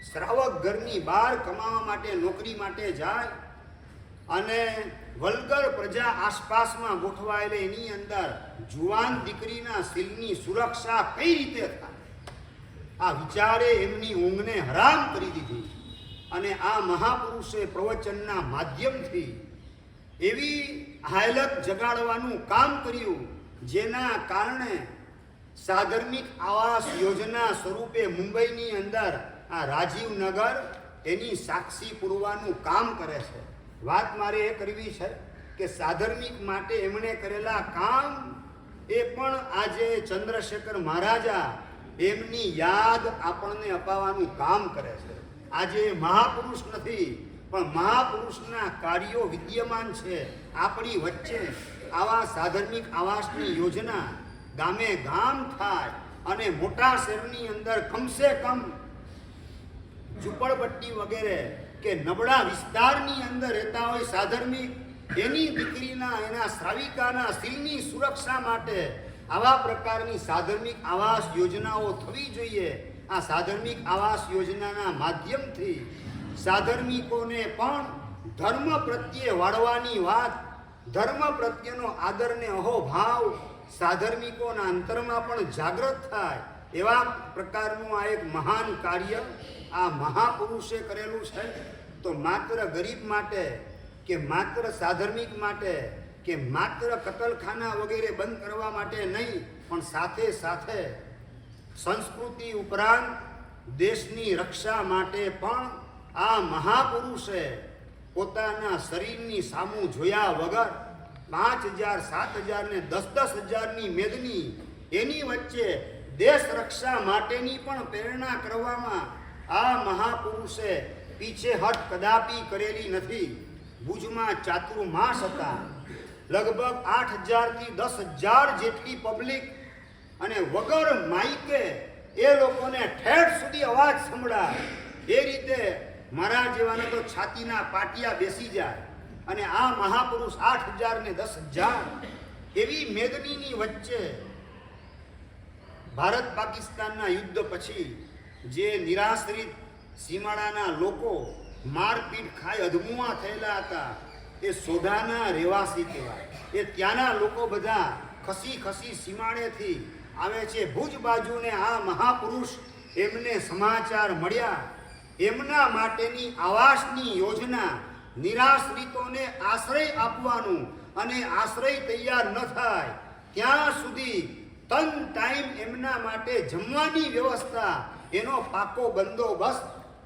[SPEAKER 1] શ્રાવક ઘરની બહાર કમાવા માટે, નોકરી માટે જાય અને વલ્ગર પ્રજા આસપાસમાં ગોઠવાયેલી એની અંદર જુવાન દીકરીના શીલની સુરક્ષા કઈ રીતે થાય, આ વિચારે એમની ઊંઘને હરામ કરી દીધી. અને આ મહાપુરુષે પ્રવચનના માધ્યમથી એવી હાલત જગાડવાનું કામ કર્યું, જેના કારણે સાધર્મિક આવાસ યોજના સ્વરૂપે મુંબઈની અંદર આ રાજીવનગર એની સાક્ષી પૂરવાનું કામ કરે છે. વાત મારે એ કરવી છે કે સાધર્મિક માટે એમણે કરેલા કામ એ પણ આજે ચંદ્રશેખર મહારાજા એમની યાદ આપણને અપાવવાનું કામ કરે છે. આજે મહાપુરુષ નથી પણ મહાપુરુષના કાર્યો વિદ્યમાન છે આપણી વચ્ચે. આવા સાધર્મિક આવાસની યોજના ગામે ગામ થાય અને મોટા શહેરની અંદર કમસે કમ ઝૂંપડપટ્ટી વગેરે કે નબળા વિસ્તારની અંદર રહેતા હોય સાધર્મિક, એની દીકરીના, એના શ્રાવિકાના શીલની સુરક્ષા માટે આવા પ્રકારની સાધર્મિક આવાસ યોજનાઓ થવી જોઈએ. આ સાધર્મિક આવાસ યોજનાના માધ્યમથી સાધર્મિકોને પણ ધર્મ પ્રત્યે વાળવાની વાત, ધર્મ પ્રત્યેનો આદર ને અહોભાવ સાધર્મિકોના અંતરમાં પણ જાગૃત થાય, એવા પ્રકારનું આ એક મહાન કાર્ય આ મહાપુરુષે કરેલું છે. તો માત્ર ગરીબ માટે કે માત્ર સાધર્મિક માટે કે માત્ર કતલખાના વગેરે બંધ કરવા માટે નહીં, પણ સાથે સાથે સંસ્કૃતિ ઉપરાંત દેશની રક્ષા માટે પણ આ મહાપુરુષે પોતાના શરીરની સામું જોયા વગર 5,000, 7,000 ને 10,000ની મેદની એની વચ્ચે દેશ રક્ષા માટેની પણ પ્રેરણા કરવામાં આ મહાપુરુષે પીછેહટ કદાપી કરેલી નથી. ભુજમાં ચાતુર્માસ હતા, લગભગ 8,000 થી 10,000 જેટલી પબ્લિક, અને વગર માઈકે એ લોકોને ઠેઠ સુધી અવાજ સંભળાય એ રીતે મારા જેવાને તો છાતીના પાટિયા બેસી જાય. અને આ મહાપુરુષ 8,000 ને 10,000 એવી મેદનીની વચ્ચે ભારત પાકિસ્તાનના યુદ્ધ પછી જે નિરાશ્રિત સીમાડાના લોકો મારપીટ ખાઈ અધમુઆ થયેલા હતા, એ સોઢાના રહેવાસી કહેવાય. એ ત્યાંના લોકો બધા ખસી ખસી સીમાડેથી આવે છે ભુજ બાજુને. આ મહાપુરુષ એમને સમાચાર મળ્યા, એમના માટેની આવાસની યોજના, નિરાશ્રિતોને આશ્રય આપવાનું, અને આશ્રય તૈયાર ન થાય ત્યાં સુધી તન ટાઈમ એમના માટે જમવાની વ્યવસ્થા, એનો પાકો બંદોબસ્ત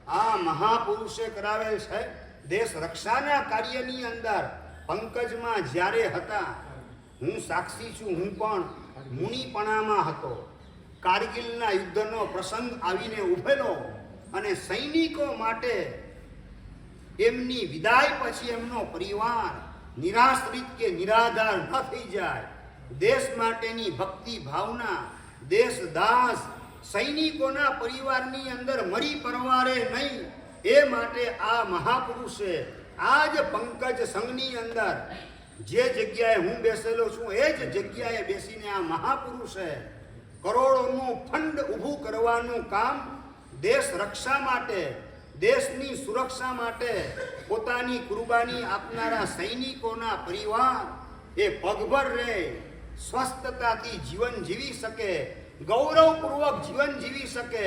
[SPEAKER 1] આ મહાપુરુષે કરાવેલ છે. દેશ રક્ષાના કાર્યની અંદર પંકજમાં જ્યારે હતા, હું સાક્ષી છું, હું પણ મુનિપણામાં હતો. કારગિલના યુદ્ધનો પ્રસંગ આવીને ઉભેલો અને સૈનિકો માટે એમની વિદાય પછી એમનો પરિવાર નિરાશ્રિત કે નિરાધાર ન થઈ જાય, દેશ માટેની ભક્તિ ભાવના, દેશદાસ સૈનિકોના પરિવારની અંદર મરી પરવારે નહીં, એ માટે આ મહાપુરુષે આ જ પંકજ સંઘની અંદર જે જગ્યાએ હું બેસેલો છું એ જ જગ્યાએ બેસીને આ મહાપુરુષે કરોડોનું ફંડ ઊભું કરવાનું કામ દેશ રક્ષા માટે, દેશની સુરક્ષા માટે પોતાની કુરબાની આપનારા સૈનિકોના પરિવાર એ પગભર રહે, સ્વસ્થતાથી જીવન જીવી શકે, ગૌરવપૂર્વક જીવન જીવી શકે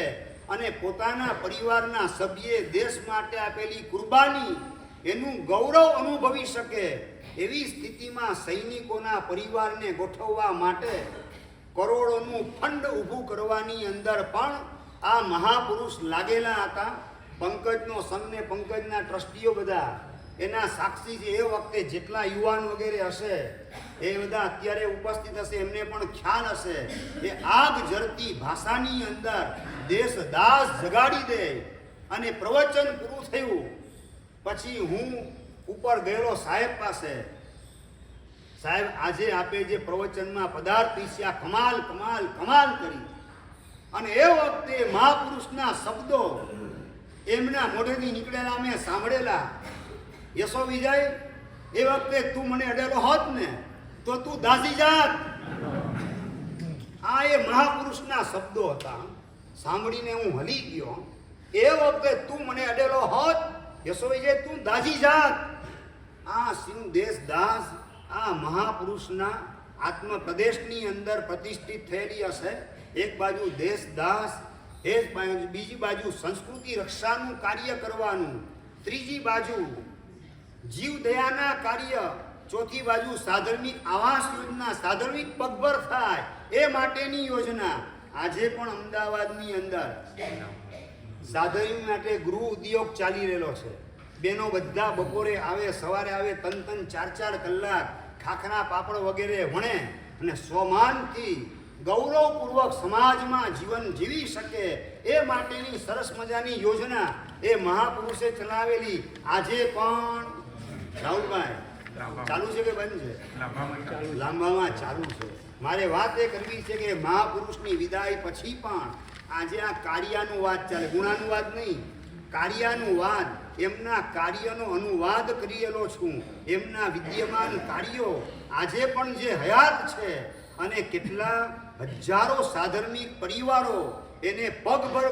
[SPEAKER 1] અને પોતાના પરિવારના સભ્યે દેશ માટે આપેલી કુરબાની એનું ગૌરવ અનુભવી શકે એવી સ્થિતિમાં સૈનિકોના પરિવારને ગોઠવવા માટે કરોડોનું ફંડ ઊભું કરવાની અંદર પણ આ મહાપુરુષ લાગેલા હતા. પંકજનો સંઘ ને પંકજના ટ્રસ્ટીઓ બધા એના સાક્ષી છે. એ વખતે જેટલા યુવાન વગેરે હશે એ બધા અત્યારે ઉપસ્થિત હશે, એમને પણ ખ્યાલ હશે એ આગ જરતી ભાષાની અંદર દેશદાસ જગાડી દે. અને પ્રવચન પૂરું થયું પછી હું ઉપર ગયેલો સાહેબ પાસે, સાહેબ આજે આપે જે પ્રવચનમાં પદાર્થી છે આ કમાલ કમાલ કમાલ કરી. અને એ વખતે મહાપુરુષના શબ્દો એમના મોઢેથી નીકળેલા મેં સાંભળેલા. યશો વિજય, એ વખતે તું મને અડેલો હોત ને તો તું દાઝી જાત. આ એ મહાપુરુષના શબ્દો હતા. સાંભળીને હું હલી ગયો. એ વખતે તું મને અડેલો હોત યશો વિજય, તું દાઝી જાત. આ સિંહ દેશદાસ આ મહાપુરુષના આત્મ પ્રદેશની અંદર પ્રતિષ્ઠિત થયેલી હશે. એક બાજુ દેશદાસ, બીજી બાજુ સંસ્કૃતિ રક્ષાનું કાર્ય કરવાનું, ત્રીજી બાજુ જીવદયાના કાર્ય, ચોથી બાજુ સાધર્મિક આવાસ યોજના, સાધર્મિક પગભર થાય એ માટેની યોજના. આજે પણ અમદાવાદની અંદર સાધર્મિક માટે ગૃહ ઉદ્યોગ ચાલી રહેલો છે. બહેનો બધા બપોરે આવે, સવારે આવે, 3-4 કલાક ખાખરા પાપડ વગેરે વણે અને સ્વમાનથી ગૌરવપૂર્વક સમાજમાં જીવન જીવી શકે એ માટેની સરસ મજાની યોજના એ મહાપુરુષે ચલાવેલી. આજે પણ રાહુલભાઈ ચાલુ છે કે બંધ છે? લાંબામાં ચાલુ છે. મારે વાત એ કરવી છે કે મહાપુરુષની વિદાય પછી પણ આજે આ કાર્યાનુવાદ ચાલે, ગુણાનુવાદ નહીં, કાર્યાનુવાદ. એમના કાર્યનો અનુવાદ કરેલો છું. એમના વિદ્યમાન કાર્યો આજે પણ જે હયાત છે અને કેટલા હજારો સાધર્મિક પરિવારો એને પગભર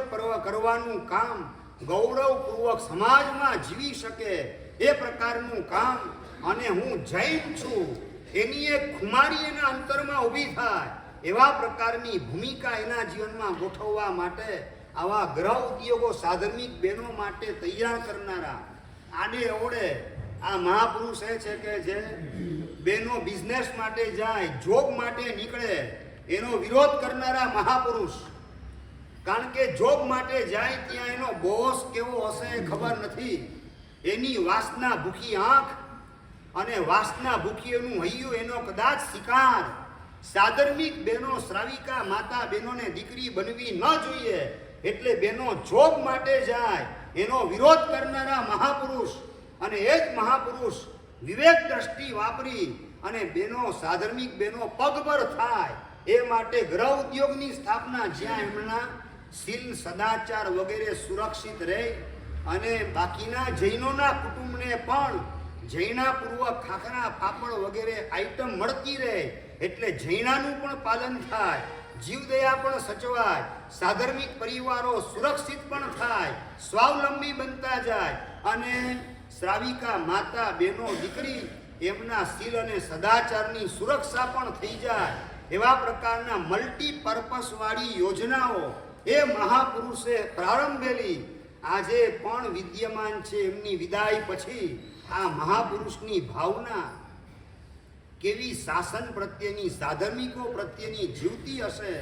[SPEAKER 1] કરવાનું કામ, ગૌરવપૂર્વક સમાજમાં જીવી શકે એ પ્રકારનું કામ. અને હું જૈન છું એની એક ખુમારી એના અંતરમાં ઊભી થાય એવા પ્રકારની ભૂમિકા એના જીવનમાં ગોઠવવા માટે આવા ગ્રહ ઉદ્યોગો સાધર્મિક બહેનો માટે તૈયાર કરનારા આડે અવડે આ મહાપુરુષ એ છે કે જે બહેનો બિઝનેસ માટે જાય, જોબ માટે નીકળે એનો વિરોધ કરનારા મહાપુરુષ. કારણ કે જોબ માટે જાય ત્યાં એનો બોસ કેવો હશે ખબર નથી. એની વાસના ભૂખી આંખ અને વાસના ભૂખી એનું હૈયું, એનો કદાચ શિકાર. સાધર્મિક બહેનો, શ્રાવિકા માતા બહેનોને દીકરી બનવી ન જોઈએ એટલે બહેનો જોબ માટે જાય એનો વિરોધ કરનારા મહાપુરુષ. અને એ જ મહાપુરુષ વિવેક દ્રષ્ટિ વાપરી અને બહેનો, સાધર્મિક બહેનો પગભર થાય એ માટે ગ્રહ ઉદ્યોગની સ્થાપના, જ્યાં એમના શીલ સદાચાર વગેરે સુરક્ષિત રહે અને બાકીના જૈનોના કુટુંબને પણ જૈનાપૂર્વક ખાખરા પાપડ વગેરે આઈટમ મળતી રહે એટલે જૈનાનું પણ પાલન થાય, જીવદયા પણ સચવાય, સાધર્મિક પરિવારો સુરક્ષિત પણ થાય, સ્વાવલંબી બનતા જાય અને શ્રાવિકા માતા બહેનો દીકરી એમના શીલ અને સદાચારની સુરક્ષા પણ થઈ જાય. એવા પ્રકારના મલ્ટીપર્પસ વાળી યોજનાઓ એ મહાપુરુષે પ્રારંભેલી આજે પણ વિદ્યમાન છે. એમની વિદાય પછી આ મહાપુરુષની ભાવના કેવી શાસન પ્રત્યેની, સાધર્મિકો પ્રત્યેની જીવતી હશે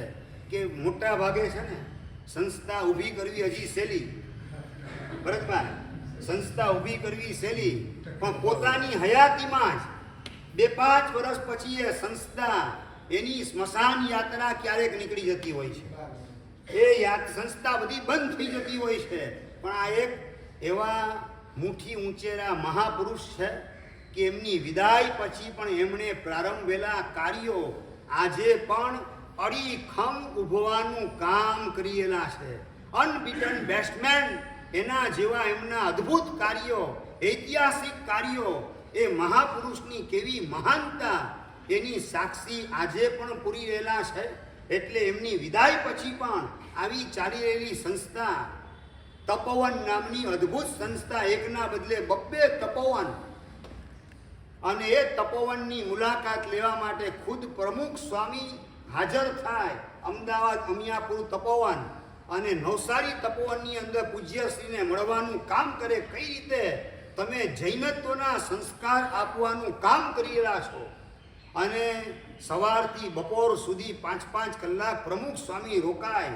[SPEAKER 1] કે મોટા ભાગે છે ને સંસ્થા ઊભી કરવી હજી સહેલી. ભરતભાઈ, સંસ્થા ઊભી કરવી સહેલી પણ પોતાની હયાતીમાં જ 2-5 વર્ષ પછી એ સંસ્થા એની સ્મશાન યાત્રા ક્યારેક નીકળી જતી હોય છે. એ સંસ્થા બધી બંધ થઈ જતી હોય છે. પણ આ એક એવા મુઠ્ઠી ઊંચેરા મહાપુરુષ છે કે એમની વિદાય પછી પણ એમણે પ્રારંભેલા કાર્યો આજે પણ અડીખમ ઊભવાનું કામ કરેલા છે. અનબીટન બેટ્સમેન એના જેવા એમના અદ્ભુત કાર્યો, ઐતિહાસિક કાર્યો, એ મહાપુરુષની કેવી મહાનતા એની સાક્ષી આજે પણ પૂરી રહેલા છે. એટલે એમની વિદાય પછી પણ આવી ચાલી રહેલી સંસ્થા તપોવન નામની અદ્ભુત સંસ્થા, એકના બદલે 2 તપોવન, અને એ તપોવનની મુલાકાત લેવા માટે ખુદ પ્રમુખ સ્વામી હાજર થાય અમદાવાદ અમિયાપુર તપોવન અને નવસારી તપોવનની અંદર પૂજ્યશ્રીને મળવાનું કામ કરે. કઈ રીતે તમે જૈનત્વના સંસ્કાર આપવાનું કામ કરી રહ્યા છો. અને સવારથી બપોર સુધી 5-5 કલાક પ્રમુખ સ્વામી રોકાય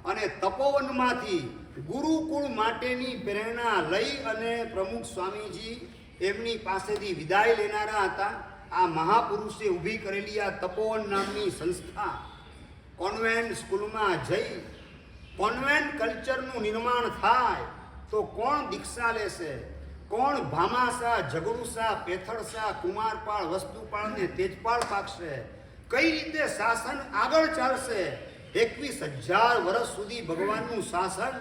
[SPEAKER 1] અને તપોવનમાંથી ગુરુકુળ માટેની પ્રેરણા લઈ અને પ્રમુખ સ્વામીજી એમની પાસેથી વિદાય લેનારા હતા. આ મહાપુરુષે ઊભી કરેલી આ તપોવન નામની સંસ્થા કોન્વેન્ટ સ્કૂલમાં જઈ કોન્વેન્ટ કલ્ચરનું નિર્માણ થાય તો કોણ દીક્ષા લેશે, કોણ ભામાશા, ઝઘડુશા, પેથળશા, કુમારપાળ, વસ્તુપાળ ને તેજપાળ પાકશે, કઈ રીતે શાસન આગળ ચાલશે. 21,000 વર્ષ સુધી ભગવાનનું શાસન.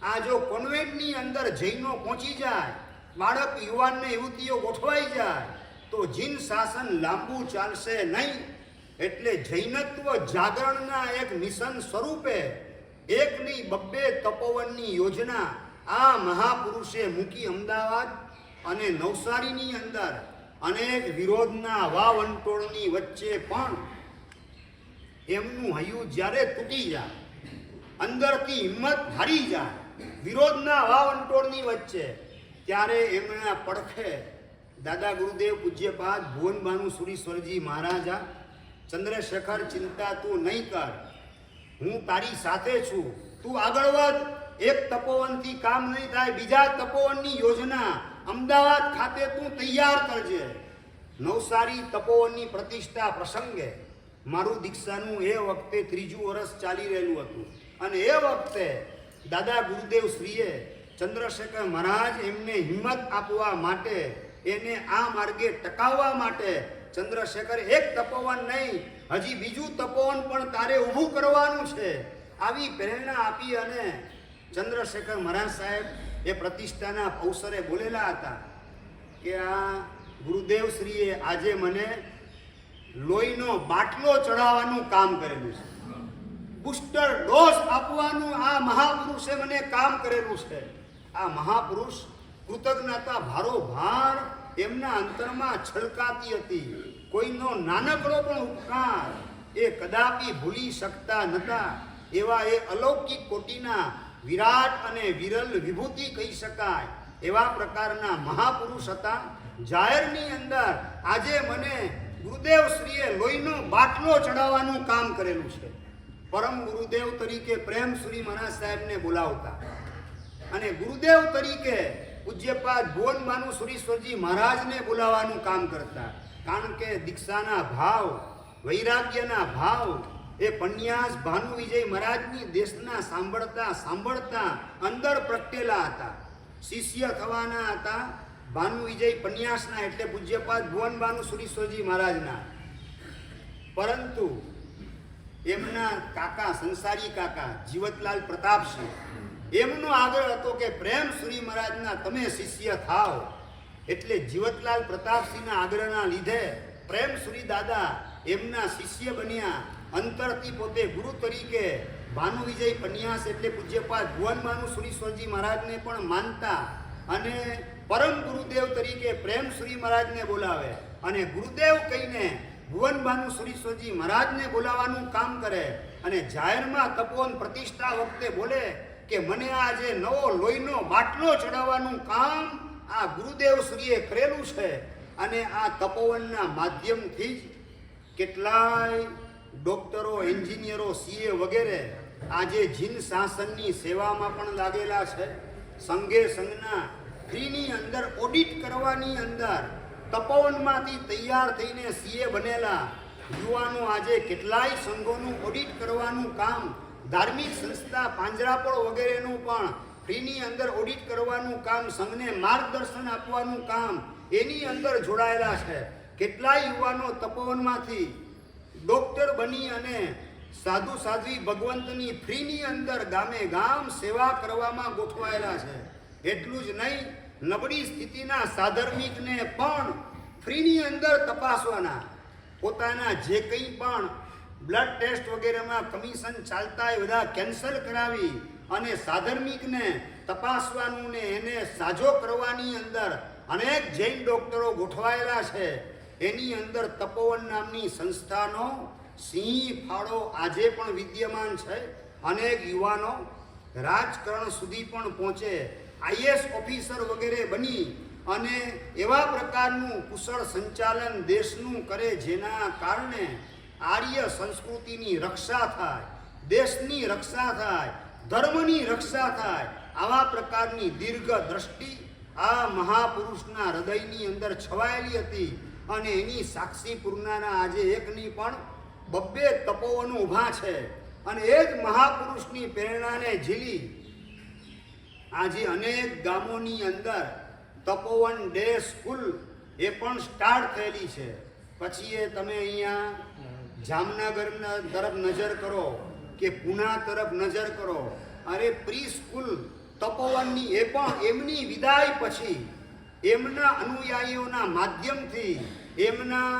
[SPEAKER 1] આ જો કોન્વેન્ટની અંદર જૈનો પહોંચી જાય, બાળક યુવાનને યુવતીઓ ગોઠવાઈ જાય તો જીન શાસન લાંબુ ચાલશે નહીં. એટલે જૈનત્વ જાગરણના એક મિશન સ્વરૂપે 1 નહીં 2 તપોવનની યોજના આ મહાપુરુષે મૂકી. અમદાવાદ અને નવસારીની અંદર અનેક વિરોધના વાવંટોળની વચ્ચે પણ એમનું હૈયું જ્યારે તૂટી જાય, અંદરથી હિંમત હારી જાય, વિરોધના વાવંટોળની વચ્ચે, ત્યારે એમના પડખે દાદા ગુરુદેવ પૂજ્યપાદ ભુવનભાનુ સુરીશ્વરજી મહારાજા, ચંદ્રશેખર ચિંતા તું નહીં કર, હું તારી સાથે છું, તું આગળ વધ. 1 તપોવનથી કામ નહીં થાય, બીજા તપોવનની યોજના અમદાવાદ ખાતે તું તૈયાર કરજે. નવસારી તપોવનની પ્રતિષ્ઠા પ્રસંગે મારું દીક્ષાનું એ વખતે 3જું વર્ષ ચાલી રહેલું હતું. અને એ વખતે દાદા ગુરુદેવ શ્રીએ ચંદ્રશેખર મહારાજ એમને હિંમત આપવા માટે, એને આ માર્ગે ટકાવવા માટે, ચંદ્રશેખર 1 તપોવન નહીં, હજી બીજું તપોવન પણ તારે ઊભું કરવાનું છે, આવી પ્રેરણા આપી. અને ચંદ્રશેખર મહારાજ સાહેબ એ પ્રતિષ્ઠાના અવસરે બોલેલા હતા કે આ ગુરુદેવ શ્રીએ આજે મને લોહીનો બાટલો ચડાવવાનું કામ કરેલું છે, બુસ્ટર ડોઝ આપવાનું આ મહાપુરુષે મને કામ કરેલું છે. આ મહાપુરુષ કૃતજ્ઞતા ભારોભાર એમના અંતરમાં છલકાતી હતી. કોઈનો નાનકડો પણ ઉપકાર એ કદાપી ભૂલી શકતા નહોતા. એવા એ અલૌકિક કોટીના વિરાટ અને વિરલ વિભૂતિ કહી શકાય એવા પ્રકારના મહાપુરુષ હતા. જાહેરની અંદર આજે મને ગુરુદેવ શ્રીએ લોહીનો બાટલો ચડાવવાનું કામ કરેલું છે. પરમ ગુરુદેવ તરીકે પ્રેમ શ્રી મહારાજ સાહેબને બોલાવતા અને ગુરુદેવ તરીકે પૂજ્યપાદ ભુવનભાનુ સુરીશ્વરજી મહારાજને બોલાવવાનું કામ કરતા. કારણ કે દીક્ષાના ભાવ, વૈરાગ્યના ભાવ એ પન્યાસ ભાનુ વિજય મહારાજની દેશના સાંભળતા અંદર પ્રગટેલા હતા. શિષ્ય થવાના હતા ભાનુ વિજય પન્યાસના, એટલે પૂજ્યપાદ ભુવનભાનુ સુરીશ્વરજી મહારાજના. પરંતુ એમના કાકા, સંસારી કાકા જીવતલાલ પ્રતાપસિંહ, એમનો આગ્રહ હતો કે પ્રેમ શ્રી મહારાજના તમે શિષ્ય થાવ. એટલે જીવતલાલ પ્રતાપસિંહના આગ્રહના લીધે પ્રેમ શ્રી દાદા એમના શિષ્ય બન્યા. અંતરથી પોતે ગુરુ તરીકે ભાનુ વિજય પન્યાસ એટલે પૂજ્યપાદ ભુવનભાનુ સુરીશ્વરજી મહારાજને પણ માનતા અને પરમ ગુરુદેવ તરીકે પ્રેમ શ્રી મહારાજને બોલાવે અને ગુરુદેવ કહીને ભુવનભાનુ સુરીશ્વરજી મહારાજને બોલાવવાનું કામ કરે. અને જાહેરમાં તપોવન પ્રતિષ્ઠા વખતે બોલે કે મને આજે નવો લોહીનો બાટલો ચડાવવાનું કામ આ ગુરુદેવ શ્રીએ કરેલું છે. અને આ તપોવનના માધ્યમથી જ કેટલાય ડોક્ટરો, એન્જિનિયરો, સીએ વગેરે આજે જીન શાસનની સેવામાં પણ લાગેલા છે. સંઘે સંઘના ફ્રીની અંદર ઓડિટ કરવાની અંદર તપોવનમાંથી તૈયાર થઈને સીએ બનેલા યુવાનો આજે કેટલાય સંઘોનું ઓડિટ કરવાનું કામ, ધાર્મિક સંસ્થા પાંજરાપોળ વગેરેનું પણ ફ્રીની અંદર ઓડિટ કરવાનું કામ, સંઘને માર્ગદર્શન આપવાનું કામ એની અંદર જોડાયેલા છે. કેટલાય યુવાનો તપોવનમાંથી ડોક્ટર બની અને સાધુ સાધ્વી ભગવંતની ફ્રીની અંદર ગામે ગામ સેવા કરવામાં ગોઠવાયેલા છે. એટલું જ નહીં, નબળી સ્થિતિના સાધર્મિકને પણ ફ્રીની અંદર તપાસવાના, પોતાના જે કંઈ પણ બ્લડ ટેસ્ટ વગેરેમાં કમિશન ચાલતા એ બધા કેન્સલ કરાવી અને સાધર્મિકને તપાસવાનું ને એને સાજો કરવાની અંદર અનેક જૈન ડોક્ટરો ગોઠવાયેલા છે. એની અંદર તપોવન નામની સંસ્થાનો સિંહ ફાળો આજે પણ વિદ્યમાન છે. અનેક યુવાનો રાજકારણ સુધી પણ પહોંચે, આઈએસ ઓફિસર વગેરે બની અને એવા પ્રકારનું કુશળ સંચાલન દેશનું કરે જેના કારણે આર્ય સંસ્કૃતિની રક્ષા થાય, દેશની રક્ષા થાય, ધર્મની રક્ષા થાય. આવા પ્રકારની દીર્ઘ દ્રષ્ટિ આ મહાપુરુષના હૃદયની અંદર છવાયેલી હતી અને એની સાક્ષી પૂર્ણાના આજે એકની પણ 2 તપોવનો ઊભા છે. અને એ જ મહાપુરુષની પ્રેરણાને ઝીલી આજે અનેક ગામોની અંદર તપોવન ડે સ્કૂલ એ પણ સ્ટાર્ટ થયેલી છે. પછી એ તમે અહીંયા જામનગર તરફ નજર કરો કે પુના તરફ નજર કરો, અરે પ્રી સ્કૂલ તપોવનની એ પણ એમની વિદાય પછી એમના અનુયાયીઓના માધ્યમથી, એમના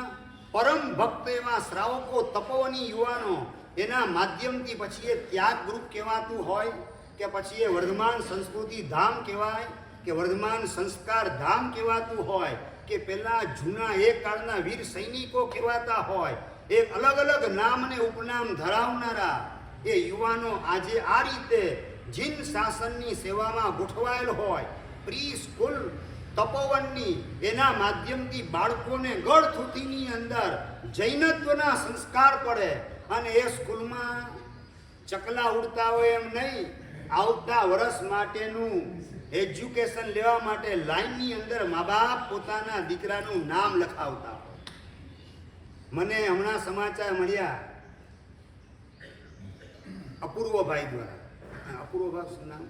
[SPEAKER 1] પરમ ભક્ત એવા શ્રાવકો તપોવની યુવાનો એના માધ્યમથી પછી એ ત્યાગ ગ્રુપ કહેવાતું હોય કે પછી એ વર્ધમાન સંસ્કૃતિ ધામ કહેવાય કે વર્ધમાન સંસ્કાર ધામ કહેવાતું હોય કે પેલા જૂના એ કાળના વીર સૈનિકો કહેવાતા હોય, એ અલગ અલગ નામ અને ઉપનામ ધરાવનારા એ યુવાનો આજે આ રીતે જીન શાસનની સેવામાં ગોઠવાયેલ હોય. પ્રી સ્કૂલ તપોવનની એના માધ્યમથી બાળકોને ગળથૂથીની અંદર જૈનત્વના સંસ્કાર પડે અને એ સ્કૂલમાં ચકલા ઉડતા હોય એમ નહીં, આવતા વર્ષ માટેનું એજ્યુકેશન લેવા માટે લાઈનની અંદર મા બાપ પોતાના દીકરાનું નામ લખાવતા હોય. મને હમણાં સમાચાર મળ્યા અપૂર્વભાઈ દ્વારા. અપૂર્વભાઈ શું નામ?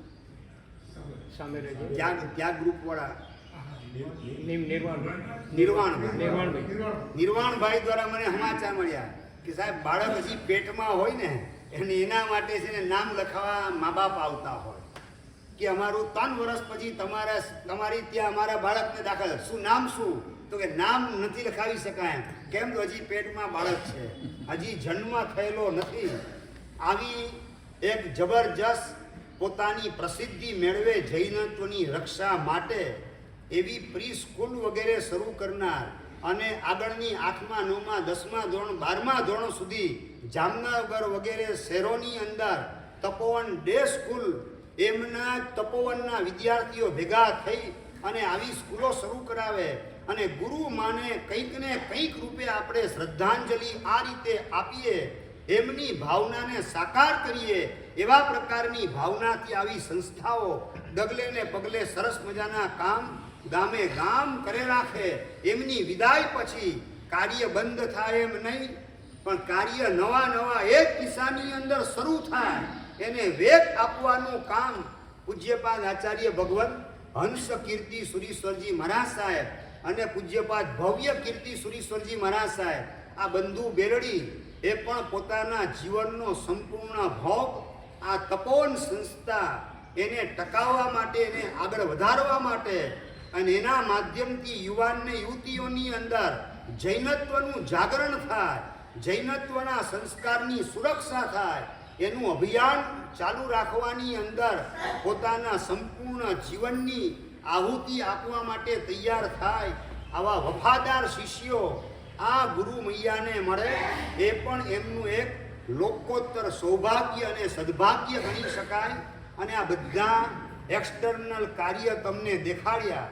[SPEAKER 1] ત્યાગ ગ્રુપ વાળા નિર્વાણભાઈ દ્વારા મને સમાચાર મળ્યા કે સાહેબ બાળક હજી પેટમાં હોય ને અને એના માટે છે ને નામ લખાવવા મા બાપ આવતા હોય કે અમારું 3 વર્ષ પછી તમારી ત્યાં અમારા બાળકને દાખલ, શું નામ શું? તો કે નામ નથી લખાવી શકાય. કેમ? તો હજી પેટમાં બાળક છે, હજી જન્મ થયેલો નથી. આવી એક જબરજસ્ત પોતાની પ્રસિદ્ધિ મેળવે જૈનત્વની રક્ષા માટે એવી પ્રી સ્કૂલ વગેરે શરૂ કરનાર અને આગળની 8મા 9મા 10મા ધોરણ 12મા ધોરણ સુધી જામનગર વગેરે શહેરોની અંદર તપોવન ડે સ્કૂલ એમના તપોવનના વિદ્યાર્થીઓ ભેગા થઈ અને આવી સ્કૂલો શરૂ કરાવે અને ગુરુ માને કંઈક ને કંઈક રૂપે આપણે શ્રદ્ધાંજલિ આ રીતે આપીએ, એમની ભાવનાને સાકાર કરીએ, એવા પ્રકારની ભાવનાથી આવી સંસ્થાઓ ડગલે ને પગલે સરસ મજાના કામ ગામે ગામ કરે રાખે. એમની વિદાય પછી કાર્ય બંધ થાય એમ નહીં, પણ કાર્ય નવા એક દિશાની અંદર શરૂ થાય, એને વેગ આપવાનું કામ પૂજ્યપાદ આચાર્ય ભગવંત હંસ કીર્તિ સુરીશ્વરજી મહારાજ સાહેબ અને પૂજ્યપાદ ભવ્ય કીર્તિ સુરીશ્વરજી મહારાજ સાહેબ આ બંધુ બેરડી એ પણ પોતાના જીવનનો સંપૂર્ણ ભોગ આ તપોવન સંસ્થા એને ટકાવવા માટે, એને આગળ વધારવા માટે અને એના માધ્યમથી યુવાનને યુવતીઓની અંદર જૈનત્વનું જાગરણ થાય, જૈનત્વના સંસ્કારની સુરક્ષા થાય, એનું અભિયાન ચાલુ રાખવાની અંદર પોતાના સંપૂર્ણ જીવનની આહુતિ આપવા માટે તૈયાર થાય. આવા વફાદાર શિષ્યો આ ગુરુ મૈયાને મળે એ પણ એમનું એક લોકોત્તર સૌભાગ્ય અને સદભાગ્ય ગણી શકાય. અને આ બધા એક્સટર્નલ કાર્ય તમને દેખાડ્યા,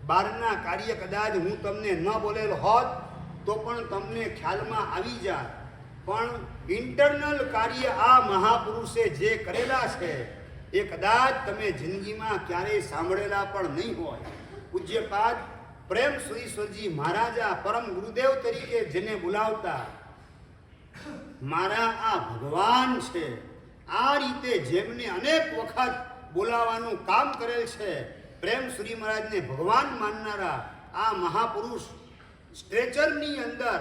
[SPEAKER 1] બહારના કાર્ય કદાચ હું તમને ન બોલેલ હોત તો પણ તમને ખ્યાલમાં આવી જાય, પણ ઇન્ટરનલ કાર્ય આ મહાપુરુષે જે કરેલા છે એ કદાચ તમે જિંદગીમાં ક્યારેય સાંભળેલા પણ નહીં હોય. પૂજ્યપાદ પ્રેમ સુરીશ્વરજી મહારાજા પરમ ગુરુદેવ તરીકે જેને બોલાવતા મારા આ ભગવાન છે. આ રીતે જેમને અનેક વખત બોલાવાનું કામ કરેલ છે, પ્રેમ શ્રી મહારાજને ભગવાન માનનારા આ મહાપુરુષ સ્ટ્રેચરની અંદર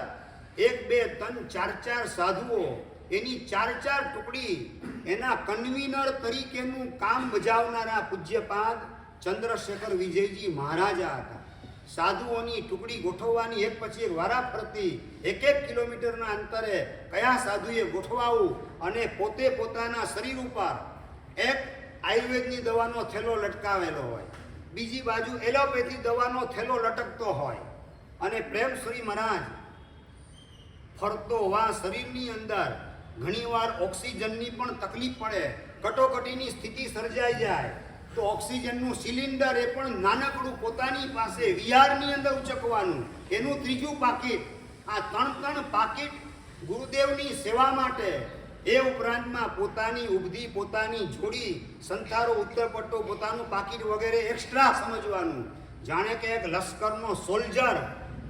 [SPEAKER 1] 1, 2, 3, 4 સાધુઓ, એની 4 ટુકડી, એના કન્વીનર તરીકેનું કામ બજાવનારા પૂજ્યપાદ ચંદ્રશેખર વિજયજી મહારાજા હતા. સાધુઓની ટુકડી ગોઠવવાની એક પછી એક વારાફરતી 1 કિલોમીટરના અંતરે કયા સાધુએ ગોઠવાવું, અને પોતે પોતાના શરીર ઉપર એક આયુર્વેદની દવાનો થેલો લટકાવેલો હોય, બીજી બાજુ એલોપેથી દવાનો થેલો લટકતો હોય, અને પ્રેમ શ્રી મહારાજ ફરતો વા શરીરની અંદર ઘણીવાર ઓક્સિજનની પણ તકલીફ પડે, કટોકટીની સ્થિતિ સર્જાઈ જાય તો ઓક્સિજનનું સિલિન્ડર એ પણ નાનકડું પોતાની પાસે વિહારની અંદર ઉચકવાનું, એનું 3જું પાકીટ. આ 3 પાકીટ ગુરુદેવની સેવા માટે, એ ઉપરાંતમાં પોતાની ઉબધી, પોતાની જોડી, સંથારો, ઉત્તરપટ્ટો, પોતાનું પાકીટ વગેરે એક્સ્ટ્રા સમજવાનું, જાણે કે એક લશ્કરનો સોલ્જર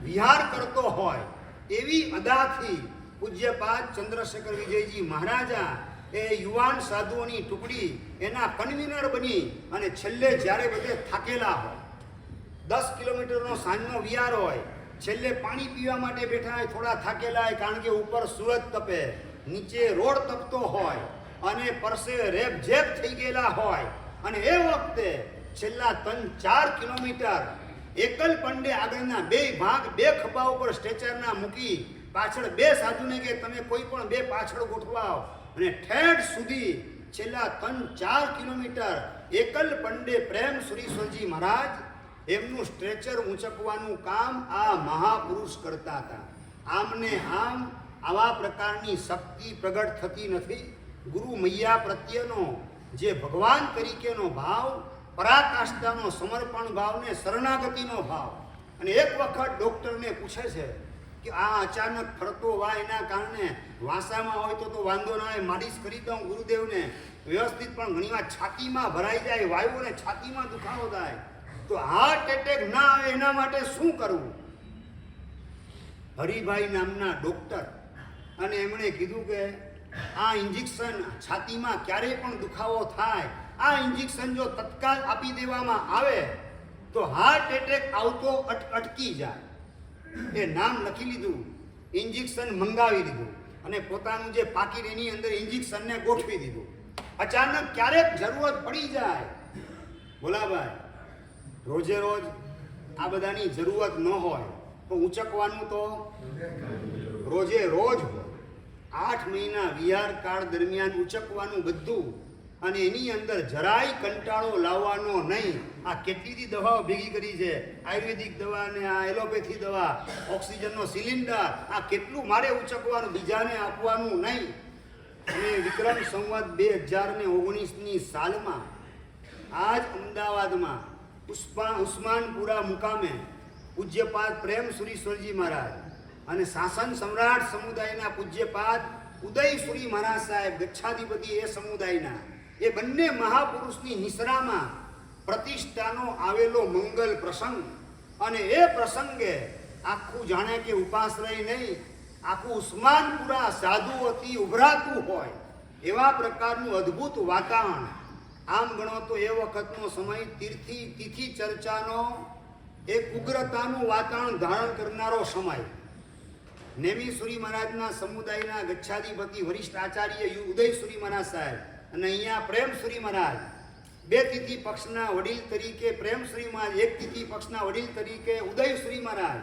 [SPEAKER 1] વિહાર કરતો હોય એવી અદાથી પૂજ્યપાદ ચંદ્રશેખર વિજયજી મહારાજા એ યુવાન સાધુઓની ટુકડી, એના કન્વીનર બની અને છેલ્લે જ્યારે બધે થાકેલા હોય, 10 કિલોમીટરનો સાંજનો વિહાર હોય, છેલ્લે પાણી પીવા માટે બેઠા હોય, થોડા થાકેલા હોય, કારણ કે ઉપર સૂરજ તપે, નીચે રોડ તપતો હોય, અને પરસે રેપ ઝેપ થઈ ગયેલા હોય, અને એ વખતે છેલ્લા 3-4 કિલોમીટર એકલ પંડે આગળના 2 ભાગ 2 ખભા ઉપર સ્ટ્રેચરના મૂકી, પાછળ 2 સાધુને કે તમે કોઈ પણ 2 પાછળ ગોઠવાઓ, અને ઠેઠ સુધી છેલ્લા 3-4 કિલોમીટર એકલ પંડે પ્રેમ સુરીશ્વરજી મહારાજ એમનું સ્ટ્રેચર ઊંચકવાનું કામ આ મહાપુરુષ કરતા હતા. આમને આમ આવા પ્રકારની શક્તિ પ્રગટ થતી નથી. ગુરુ મૈયા પ્રત્યેનો જે ભગવાન તરીકેનો ભાવ, પરાકાષ્ઠાનો સમર્પણ ભાવ ને શરણાગતિનો ભાવ. અને એક વખત ડૉક્ટરને પૂછે છે કે આ અચાનક ફરતો વા એના કારણે વાસામાં હોય તો વાંધો ના આવે, માલિશ કરી દઉં ગુરુદેવને વ્યવસ્થિત, પણ ઘણીવાર છાતીમાં ભરાઈ જાય વાયુ અને છાતીમાં દુખાવો થાય, તો હાર્ટ એટેક ના આવે એના માટે શું કરવું? હરિભાઈ નામના ડૉક્ટર, અને એમણે કીધું કે આ ઇન્જેક્શન છાતીમાં ક્યારેય પણ દુખાવો થાય, આ ઇન્જેક્શન જો તત્કાલ આપી દેવામાં આવે તો હાર્ટ એટેક આવતો અટકી જાય. એ નામ લખી લીધું, ઇન્જેક્શન મંગાવી લીધું, અને પોતાનું જે પાકીટ એની અંદર ઇન્જેક્શનને ગોઠવી દીધું. અચાનક ક્યારેક જરૂરત પડી જાય, ભોલાભાઈ રોજે રોજ આ બધાની જરૂરત ન હોય તો ઊંચકવાનું તો રોજે રોજ હોય. 8 મહિના વિહાર કાળ દરમિયાન ઊંચકવાનું બધું, અને એની અંદર જરાય કંટાળો લાવવાનો નહીં. આ કેટલી દવાઓ ભેગી કરી છે, આયુર્વેદિક દવા ને આ એલોપેથી દવા, ઓક્સિજનનો સિલિન્ડર, આ કેટલું મારે ઊંચકવાનું, બીજાને આપવાનું નહીં. અને વિક્રમ સંવત 2019ની સાલમાં આજ અમદાવાદમાં ઉસ્માનપુરા મુકામે પૂજ્યપાદ પ્રેમ સુરીશ્વરજી મહારાજ અને શાસન સમ્રાટ સમુદાયના પૂજ્યપાદ ઉદયસુરી મહારાજ સાહેબ, ગચ્છાધિપતિ એ સમુદાયના, એ બંને મહાપુરુષની નિસરામાં પ્રતિષ્ઠાનો આવેલો મંગલ પ્રસંગ. અને એ પ્રસંગે આખું જાણે કે ઉપાશ્રય નહીં, આખું ઉસ્માનપુરા સાધુઓથી ઉભરાતું હોય એવા પ્રકારનું અદ્ભુત વાતાવરણ. આમ ગણો તો એ વખતનો સમય તિથિ ચર્ચાનો એક ઉગ્રતાનું વાતાવરણ ધારણ કરનારો સમય. નેમિસુરી મહારાજના સમુદાયના ગચ્છાધિપતિ વરિષ્ઠ આચાર્ય ઉદયસુરી મહારાજ સાહેબ, અને અહીંયા પ્રેમસુરી મહારાજ, 2 તિથિ પક્ષના વડીલ તરીકે પ્રેમસુરી મહારાજ, 1 તિથિ પક્ષના વડીલ તરીકે ઉદયસુરી મહારાજ,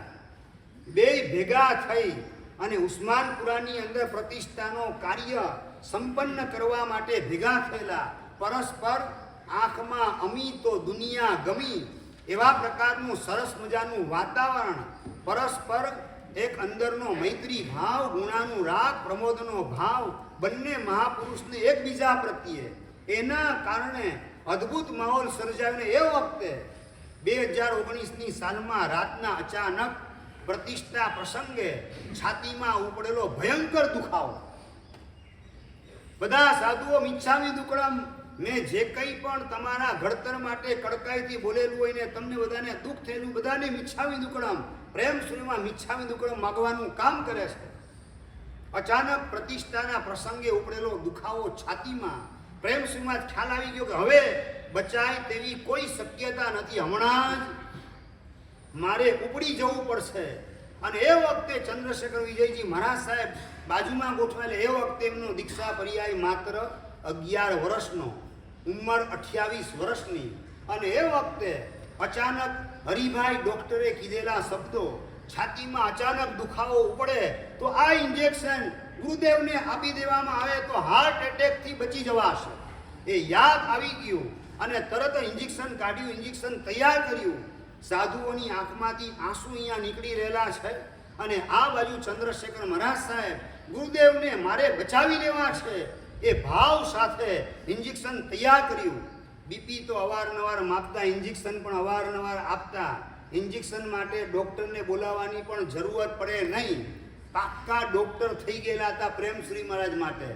[SPEAKER 1] 2 ભેગા થઈ અને ઉસ્માનપુરાની અંદર પ્રતિષ્ઠાનો કાર્ય સંપન્ન કરવા માટે ભેગા થયેલા. પરસ્પર આંખમાં અમી તો દુનિયા ગમી એવા પ્રકારનું સરસ મજાનું વાતાવરણ, પરસ્પર એક અંદરનો મૈત્રી ભાવ, ગુણાનું રાગ, પ્રમોદનો ભાવ, બંને મહાપુરુષને એકબીજા પ્રત્યે, એના કારણે અદ્ભુત માહોલ સર્જાયો. એ વખતે 2019ની સાલમાં રાતના અચાનક પ્રતિષ્ઠા પ્રસંગે છાતીમાં ઉપડેલો ભયંકર દુખાવો. બધા સાધુઓ મિચ્છામી દુક્કડમ, મેં જે કંઈ પણ તમારા ઘડતર માટે કડકાઈથી બોલેલું હોય ને તમને બધાને દુઃખ થયેલું, બધાને મિચ્છામી દુક્કડમ, પ્રેમ સુરીમાં મિચ્છામી દુક્કડમ માગવાનું કામ કરે છે. અચાનક પ્રતિષ્ઠાના પ્રસંગે ઉપડેલો દુખાવો છાતીમાં પ્રેમશ્રીમાં ખ્યાલ આવી ગયો કે હવે બચાય તેવી કોઈ શક્યતા નથી, હમણાં જ મારે ઉપડી જવું પડશે. અને એ વખતે ચંદ્રશેખર વિજયજી મહારાજ સાહેબ બાજુમાં ગોઠવાયેલા, એ વખતે એમનો દીક્ષા પર્યાય માત્ર 11 વર્ષનો, ઉંમર 28 વર્ષની. અને એ વખતે અચાનક હરિભાઈ ડોક્ટરે કીધેલા શબ્દો, છાતીમાં અચાનક દુખાવો ઉપડે તો આ ઇન્જેક્શન ગુરુદેવને આપી દેવામાં આવે તો હાર્ટ એટેકથી બચી જવાશે. એ યાદ આવી ગયું અને તરત ઇન્જેક્શન કાઢ્યું, ઇન્જેક્શન તૈયાર કર્યું. સાધુઓની આંખમાંથી આંસુ અહીંયા નીકળી રહેલા છે અને આ બાજુ ચંદ્રશેખર મહારાજ સાહેબ ગુરુદેવને મારે બચાવી લેવા છે એ ભાવ સાથે ઇન્જેક્શન તૈયાર કર્યું. બીપી તો અવારનવાર માપતા, ઇન્જેક્શન પણ અવારનવાર આપતા. ઇન્જેક્શન માટે ડૉક્ટરને બોલાવવાની પણ જરૂરત પડે નહીં. પાક્કા ડૉક્ટર થઈ ગયેલા હતા પ્રેમશ્રી મહારાજ માટે.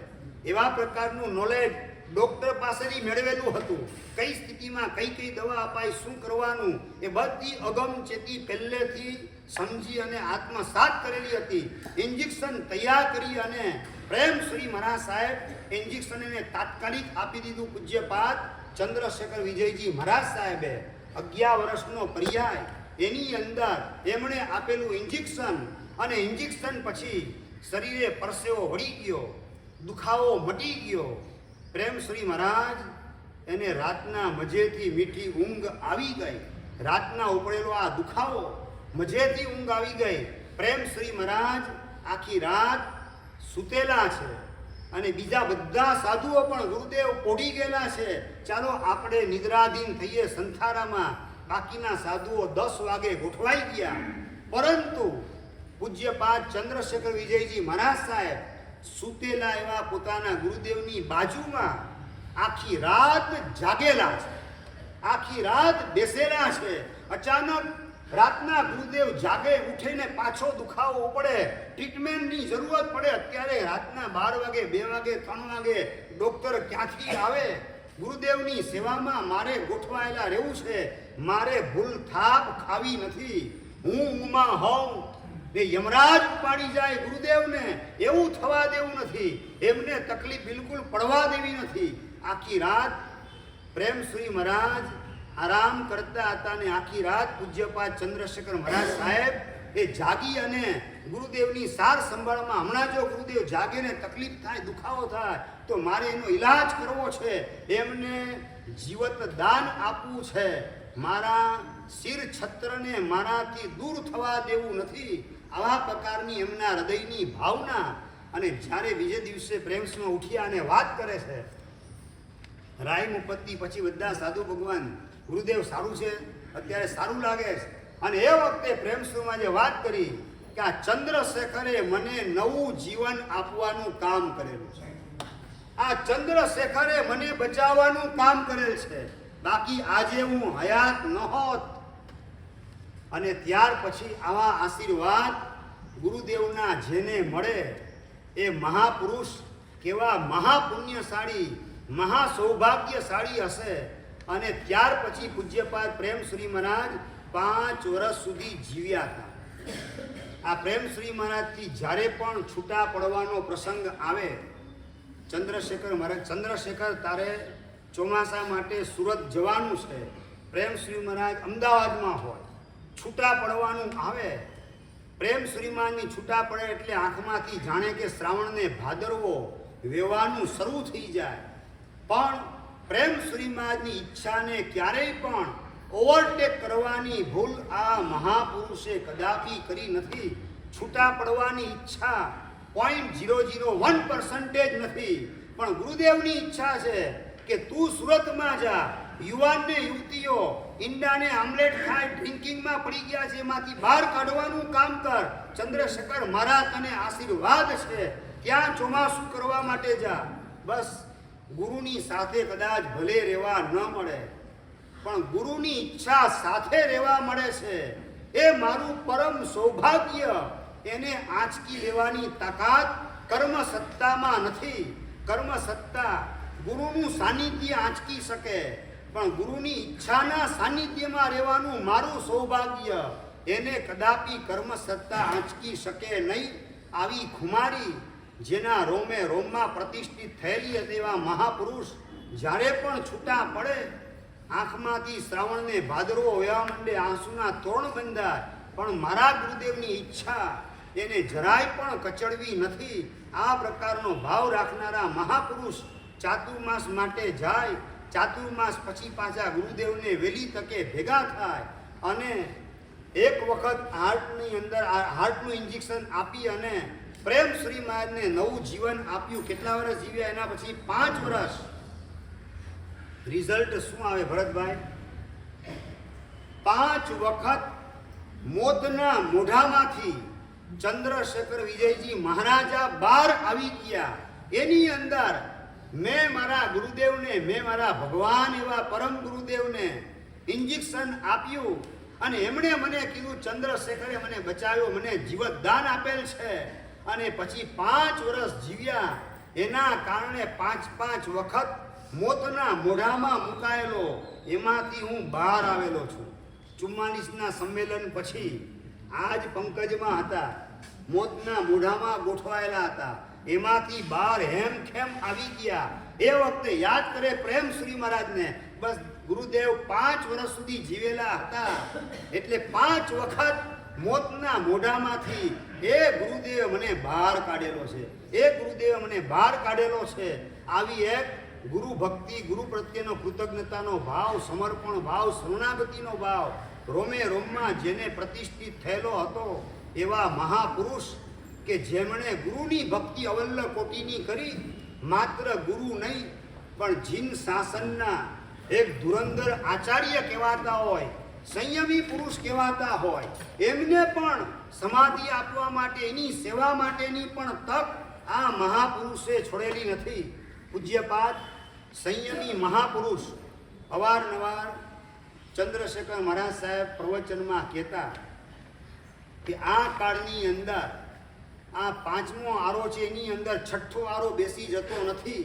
[SPEAKER 1] એવા પ્રકારનું નોલેજ ડૉક્ટર પાસેથી મેળવેલું હતું. કઈ સ્થિતિમાં કઈ કઈ દવા અપાય, શું કરવાનું, એ બધી અગમચેતી પહેલેથી સમજી અને આત્મસાત કરેલી હતી. ઇન્જેક્શન તૈયાર કરી અને પ્રેમશ્રી મહારાજ સાહેબ ઇન્જેક્શન એને તાત્કાલિક આપી દીધું. પૂજ્યપાદ ચંદ્રશેખર વિજયજી મહારાજ સાહેબે 11 વર્ષનો પર્યાય એની અંદર એમણે આપેલું ઇન્જેક્શન, અને ઇન્જેક્શન પછી શરીરે પરસેવો વળી ગયો, દુખાવો મટી ગયો. પ્રેમશ્રી મહારાજ એને રાતના મજેથી મીઠી ઊંઘ આવી ગઈ. રાતના ઉપડેલો આ દુખાવો, મજેથી ઊંઘ આવી ગઈ. પ્રેમશ્રી મહારાજ આખી રાત સૂતેલા છે અને બીજા બધા સાધુઓ પણ ગુરુદેવ પોઢી ગયેલા છે. ચાલો આપણે નિદ્રાધીન થઈએ સંથારામાં. બાકીના સાધુઓ 10 વાગે ગોઠવાઈ ગયા. પરંતુ પૂજ્યપાદ ચંદ્રશેખર વિજયજી મહારાજ સાહેબ સૂતેલા એવા પોતાના ગુરુદેવની બાજુમાં આખી રાત જાગેલા છે, આખી રાત બેસેલા છે. અચાનક રાતના ગુરુદેવ જાગે, ઉઠીને પાછો દુખાવો ઉપડે, ટ્રીટમેન્ટની જરૂરત પડે. અત્યારે રાતના 12 વાગે, 2 વાગે, 3 વાગે ડૉક્ટર ક્યાંથી આવે? ગુરુદેવની સેવામાં મારે ગોઠવાયેલા રહેવું છે. મારે ભૂલ થાપ ખાવી નથી. હું ઊંઘમાં હોઉં ને યમરાજ ઉપાડી જાય ગુરુદેવને, એવું થવા દેવું નથી. એમને તકલીફ બિલકુલ પડવા દેવી નથી. આખી રાત પ્રેમશ્રી મહારાજ આરામ કરતા હતા ને આખી રાત પૂજ્યપાદ ચંદ્રશેખર મહારાજ સાહેબ એ જાગી અને ગુરુદેવની સાર સંભાળમાં, હમણાં જો ગુરુદેવ જાગે ને તકલીફ થાય, દુખાવો થાય તો મારે એનો ઈલાજ કરવો છે, એમને જીવત દાન આપવું છે, મારા શિર છત્રને મારાથી દૂર થવા દેવું નથી. આવા પ્રકારની એમના હૃદયની ભાવના. અને જ્યારે બીજે દિવસે પ્રેમસમાં ઉઠ્યા અને વાત કરે છે, રાય મુપત્તિ પછી બધા સાધુ ભગવાન, ગુરુદેવ સારું છે, અત્યારે સારું લાગે છે. અને એ વખતે પ્રેમસમાં જે વાત કરી કે આ ચંદ્રશેખરે મને નવું જીવન આપવાનું કામ કરેલું છે, આ ચંદ્રશેખરે મને બચાવવાનું કામ કરેલ છે, બાકી આજે હું હયાત નહોત. અને ત્યાર પછી આવા આશીર્વાદ ગુરુદેવના જેને મળે એ મહાપુરુષ કેવા મહાપુણ્યશાળી, મહાસૌભાગ્યશાળી હશે. અને ત્યાર પછી પૂજ્યપાદ પ્રેમશ્રી મહારાજ 5 વર્ષ સુધી જીવ્યા હતા. આ પ્રેમશ્રી મહારાજથી જ્યારે પણ છૂટા પડવાનો પ્રસંગ આવે, ચંદ્રશેખર મહારાજ, ચંદ્રશેખર તારે ચોમાસા માટે સુરત જવાનું છે, પ્રેમશ્રી મહારાજ અમદાવાદમાં હોય, છૂટા પડવાનું આવે, પ્રેમશ્રી મહારાજની છૂટા પડે એટલે આંખમાંથી જાણે કે શ્રાવણને ભાદરવો વેવાનું શરૂ થઈ જાય. પણ પ્રેમશ્રી મહારાજની ઈચ્છાને ક્યારેય પણ ઓવરટેક કરવાની ભૂલ આ મહાપુરુષે કદાપી કરી નથી. છૂટા પડવાની ઈચ્છા 0.001% નથી. પણ ગુરુદેવની ઈચ્છા છે કે તું સુરતમાં જા, યુવાનને યુવતીઓ ઈંડાને આમલેટ ખાય, ડ્રિંકિંગમાં પડી ગયા છે, એમાંથી બહાર કાઢવાનું કામ કર. ચંદ્રશેખર મહારાજ તને આશીર્વાદ છે, ત્યાં ચોમાસું કરવા માટે જા. બસ ગુરુની સાથે કદાચ ભલે રહેવા ન મળે, પણ ગુરુની ઈચ્છા સાથે રહેવા મળે છે, એ મારું પરમ સૌભાગ્ય. એને આંચકી લેવાની તાકાત કર્મ સત્તામાં નથી. કર્મ સત્તા ગુરુનું સાનિધ્ય આંચકી શકે, પણ ગુરુની ઈચ્છાના સાનિધ્યમાં રહેવાનું મારું સૌભાગ્ય. એને કદાપી કર્મ સત્તા આંચકી શકે નહીં. આવી ખુમારી જેના રોમે રોમમાં પ્રતિષ્ઠિત થયેલી તેવા મહાપુરુષ જ્યારે પણ છૂટા પડે, આંખમાંથી શ્રાવણને ભાદરવો વહેવા માંડે, આંસુના તોરણ બંધાય, પણ મારા ગુરુદેવની ઈચ્છા એને જરાય પણ કચડવી નથી. આ પ્રકારનો ભાવ રાખનારા મહાપુરુષ ચાતુર્માસ માટે જાય, ચાતુર્માસ પછી પાછા ગુરુદેવને વહેલી તકે ભેગા થાય અને એક વખત હાર્ટનું ઇન્જેક્શન આપી અને પ્રેમ શ્રી મહારાજને નવું જીવન આપ્યું. કેટલા વર્ષ જીવ્યા? એના પછી 5 વર્ષ. રિઝલ્ટ શું આવે ભરતભાઈ? 5 વખત મોતના મોઢામાંથી ચંદ્રશેખર વિજયજી મહારાજા બહાર આવી ગયા. એની અંદર મેં મારા ગુરુદેવને, મેં મારા ભગવાન એવા પરમ ગુરુદેવને ઇન્જેક્શન આપ્યું અને એમણે મને કીધું, ચંદ્રશેખરે મને બચાવ્યો, મને જીવતદાન આપેલ છે. અને પછી 5 વર્ષ જીવ્યા. એના કારણે 5 વખત મોતના મોઢામાં મુકાયેલો, એમાંથી હું બહાર આવેલો છું. 44ના સંમેલન પછી આજ પંકજમાં હતા, મોતના મોઢામાં ગોઠવાયેલા હતા, એમાંથી બહાર હેમખેમ આવી ગયા. એ વખતે યાદ કરે પ્રેમ શ્રી મહારાજને. બસ ગુરુદેવ 5 વર્ષ સુધી જીવેલા હતા એટલે 5 વખત મોતના મોઢામાંથી એ ગુરુદેવ મને બહાર કાઢેલો છે, એ ગુરુદેવ મને બહાર કાઢેલો છે. આવી એક ગુરુ ભક્તિ, ગુરુ પ્રત્યેનો કૃતજ્ઞતાનો ભાવ, સમર્પણ ભાવ, શરણાગતિનો ભાવ રોમે રોમમાં જેને પ્રતિષ્ઠિત થયેલો હતો, એવા મહાપુરુષ કે જેમણે ગુરુની ભક્તિ અવલ્લ કોટીની કરી, માત્ર ગુરુ નહીં પણ જીન શાસનના એક ધુરંધર આચાર્ય કહેવાતા હોય, સંયમી પુરુષ કહેવાતા હોય, એમને પણ સમાધિ આપવા માટે, એની સેવા માટેની પણ તક આ મહાપુરુષે છોડેલી નથી. પૂજ્યપાદ સંયમી મહાપુરુષ અવારનવાર ચંદ્રશેખર મહારાજ સાહેબ પ્રવચનમાં કહેતા કે આ કાળની અંદર આ 5મો આરો છે, એની અંદર 6થો આરો બેસી જતો નથી.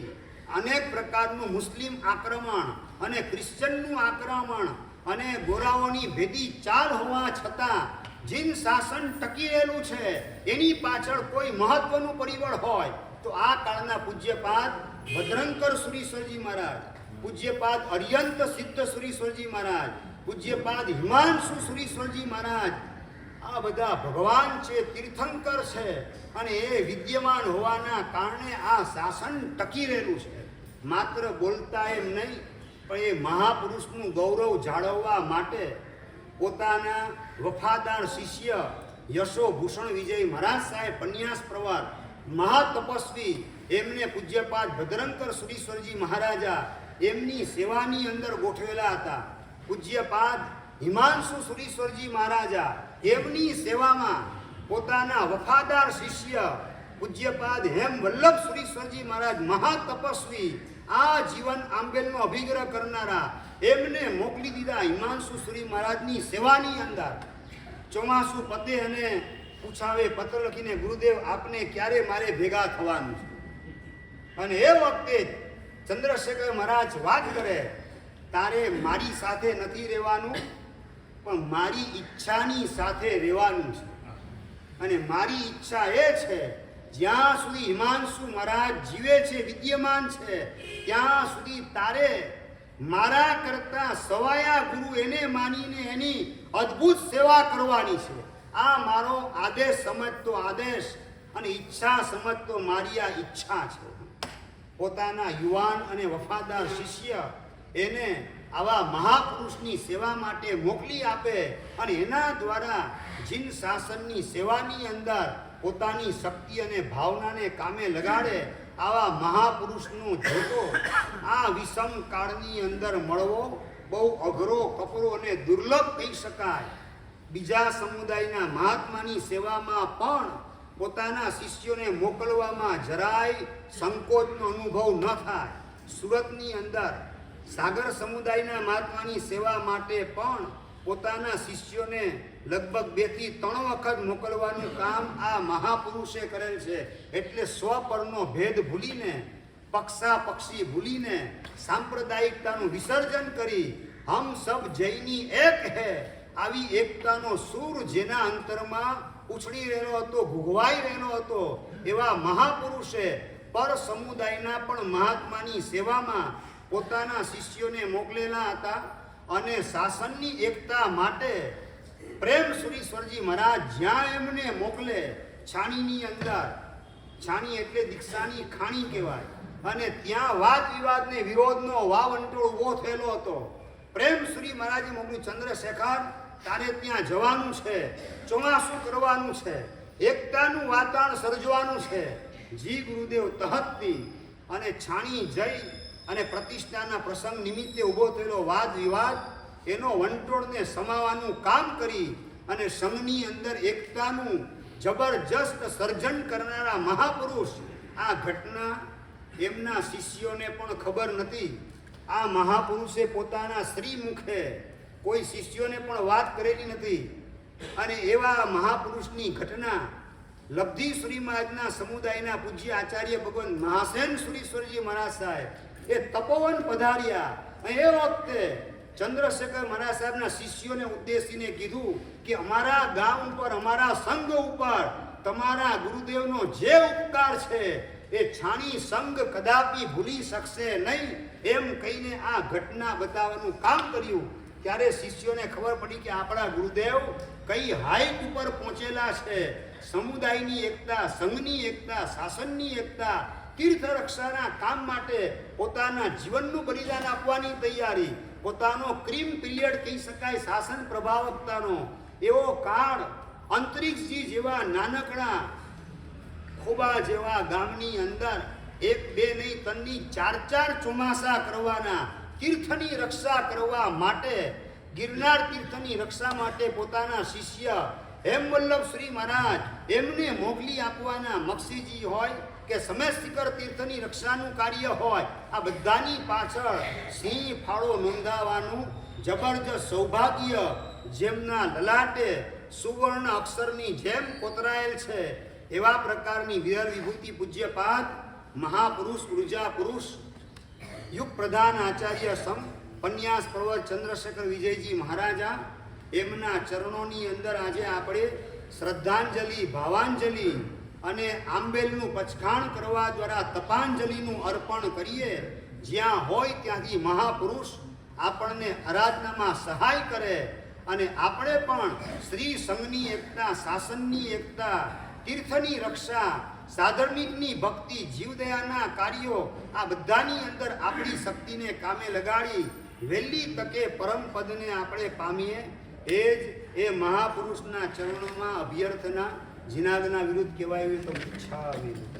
[SPEAKER 1] અનેક પ્રકારનું મુસ્લિમ આક્રમણ અને ક્રિશ્ચનનું આક્રમણ અને ગોરાઓની ભેદી ચાલ હોવા છતાં જીન શાસન ટકી રહેલું છે. એની પાછળ કોઈ મહત્વનું પરિબળ હોય તો આ કાળના પૂજ્યપાદ ભદ્રંકર સુરીશ્વરજી મહારાજ, પૂજ્યપાદ અર્યંત સિદ્ધ સુરીશ્વરજી મહારાજ, પૂજ્યપાદ હિમાંશુ સુરીશ્વરજી મહારાજ, આ બધા ભગવાન છે, તીર્થંકર છે અને એ વિદ્યમાન હોવાના કારણે આ શાસન ટકી રહેલું છે. માત્ર બોલતા એમ નહીં, પણ એ મહાપુરુષનું ગૌરવ જાળવવા માટે પોતાના વફાદાર શિષ્ય યશોભૂષણ વિજય મહારાજ સાહેબ પન્યાસ પ્રવર મહાતપસ્વી, એમને પૂજ્યપાદ ભદ્રંકર સુરીશ્વરજી મહારાજા એમની સેવાની અંદર ગોઠવેલા હતા. પૂજ્યપાદ હિમાંશુ સુરીશ્વરજી મહારાજા એમની સેવામાં પોતાના વફાદાર શિષ્ય પૂજ્યપાદ હેમ વલ્લભ સુરીશ્વરજી મહારાજ મહાતપસ્વી, આ જીવન આંબેલનો અભિગ્રહ કરનારા, એમને મોકલી દીધા હિમાંશુ સુરી મહારાજની સેવાની અંદર. ચોમાસું પતે અને પૂછાવે પત્ર લખીને, ગુરુદેવ આપને ક્યારે મારે ભેગા થવાનું છે? અને એ વખતે ચંદ્રશેખર મહારાજ વાત કરે, તારે મારી સાથે નથી રહેવાનું, પણ મારી ઈચ્છાની સાથે રહેવાનું છે. અને મારી ઈચ્છા એ છે, જ્યાં સુધી હિમાંશુ મહારાજ જીવે છે, વિદ્યમાન છે, ત્યાં સુધી તારે મારા કરતા સવાયા ગુરુ એને માનીને એની અદ્ભુત સેવા કરવાની છે. આ મારો આદેશ સમજતો આદેશ અને ઈચ્છા સમજતો મારી આ ઈચ્છા છે. પોતાના યુવાન અને વફાદાર શિષ્ય એને આવા મહાપુરુષની સેવા માટે મોકલી આપે અને એના દ્વારા જીન શાસનની સેવાની અંદર પોતાની શક્તિ અને ભાવનાને કામે લગાડે. આવા મહાપુરુષનો જોતો આ વિષમ કાળની અંદર મળવો બહુ અઘરો, કપરો અને દુર્લભ કહી શકાય. બીજા સમુદાયના મહાત્માની સેવામાં પણ પોતાના શિષ્યોને મોકલવામાં જરાય સંકોચનો અનુભવ ન થાય. સુરતની અંદર સાગર સમુદાયના મહાત્માની સેવા માટે પણ પોતાના શિષ્યોને લગભગ 2 થી 3 વખત મોકલવાનું કામ આ મહાપુરુષે કરેલ છે. એટલે સ્વપરનો ભેદ ભૂલીને, પક્ષી ભૂલીને, સાંપ્રદાયિકતાનું વિસર્જન કરી હમ સબ જૈની એક હૈ, આવી એકતાનો સૂર જેના અંતરમાં ઉછળી રહેલો હતો, ભૂગવાઈ રહેલો હતો, એવા મહાપુરુષે પર સમુદાયના પણ મહાત્માની સેવામાં પોતાના શિષ્યોને મોકલેલા હતા અને શાસનની એકતા માટે પ્રેમ સુરીશ્વરજી મહારાજ જ્યાં એમને મોકલે, છાણીની અંદર, છાણી એટલે દીક્ષાની ખાણી કહેવાય, અને ત્યાં વાદ વિવાદ ને વિરોધનો વાવંટોળ ઊભો થયેલો હતો. પ્રેમ સુરી મહારાજે મોકલ્યું, ચંદ્રશેખર તારે ત્યાં જવાનું છે, ચોમાસું કરવાનું છે, એકતાનું વાતાવરણ સર્જવાનું છે. જી ગુરુદેવ તહતથી અને છાણી જઈ અને પ્રતિષ્ઠાના પ્રસંગ નિમિત્તે ઊભો થયેલો વાદ વિવાદ એનો વંટોળને સમાવવાનું કામ કરી અને સંઘની અંદર એકતાનું જબરજસ્ત સર્જન કરનારા મહાપુરુષ. આ ઘટના એમના શિષ્યોને પણ ખબર નથી. આ મહાપુરુષે પોતાના શ્રી મુખે કોઈ શિષ્યોને પણ વાત કરેલી નથી. અને એવા મહાપુરુષની ઘટના લબ્ધિ સુરી મહારાજના સમુદાયના પૂજ્ય આચાર્ય ભગવાન મહાસેન સુરીશ્વરજી મહારાજ સાહેબ એ તપોવન પધાર્યા. એ વખતે ચંદ્રશેખર મહારાજ સાહેબના શિષ્યોને ઉદ્દેશીને કીધું કે અમારા ગામ ઉપર, અમારા સંઘ ઉપર તમારા ગુરુદેવનો જે ઉપકાર છે એ છાણી સંઘ કદાપી ભૂલી શકશે નહીં, એમ કહીને આ ઘટના બતાવવાનું કામ કર્યું. ત્યારે શિષ્યોને ખબર પડી કે આપણા ગુરુદેવ કઈ હાઈટ ઉપર પહોંચેલા છે. સમુદાયની એકતા, સંઘની એકતા, શાસનની એકતા, તીર્થ રક્ષાના કામ માટે પોતાના જીવનનું બલિદાન આપવાની તૈયારી, પોતાનો ક્રીમ પિરિયડ કહી શકાય શાસન પ્રભાવકતાનો એવો કાળ, અંતરિક્ષજી જેવા નાનકડા ખોબા જેવા ગામની અંદર 1, 2 નહીં, 3 ની 4 ચોમાસા કરવાના, તીર્થની રક્ષા કરવા માટે, ગિરનાર તીર્થની રક્ષા માટે પોતાના શિષ્ય હેમવલ્લભ શ્રી મહારાજ એમને મોકલી આપવાના. મક્ષીજી હોય કે સમયશિખર તીર્થની રક્ષાનું કાર્ય હોય, આ બધાની પાછળ સિંહ ફાળો નોંધાવાનું જબરજસ્ત સૌભાગ્ય જેમના લલાટે સુવર્ણ અક્ષરની જેમ કોતરાયેલ છે. એવા પ્રકારની વિરલ વિભૂતિ પૂજ્યપાદ મહાપુરુષ, ઉર્જા પુરુષ, યુગ પ્રધાન આચાર્ય સમ પન્યાસ પર્વત ચંદ્રશેખર વિજયજી મહારાજા, એમના ચરણોની અંદર આજે આપણે શ્રદ્ધાંજલિ, ભાવાંજલિ અને આંબેલનું પચખાણ કરવા દ્વારા તપાંજલિનું અર્પણ કરીએ. જ્યાં હોય ત્યાંથી મહાપુરુષ આપણને આરાધનામાં સહાય કરે અને આપણે પણ શ્રી સંઘની એકતા, શાસનની એકતા, તીર્થની રક્ષા, સાધર્મિકની ભક્તિ, જીવદયાના કાર્યો, આ બધાની અંદર આપણી શક્તિને કામે લગાડી વહેલી તકે પરમ પદને આપણે પામીએ. એ જ એ મહાપુરુષના ચરણોમાં અભ્યર્થના. જીનાગના વિરુદ્ધ કહેવાય તો ઈચ્છા વિરુદ્ધ.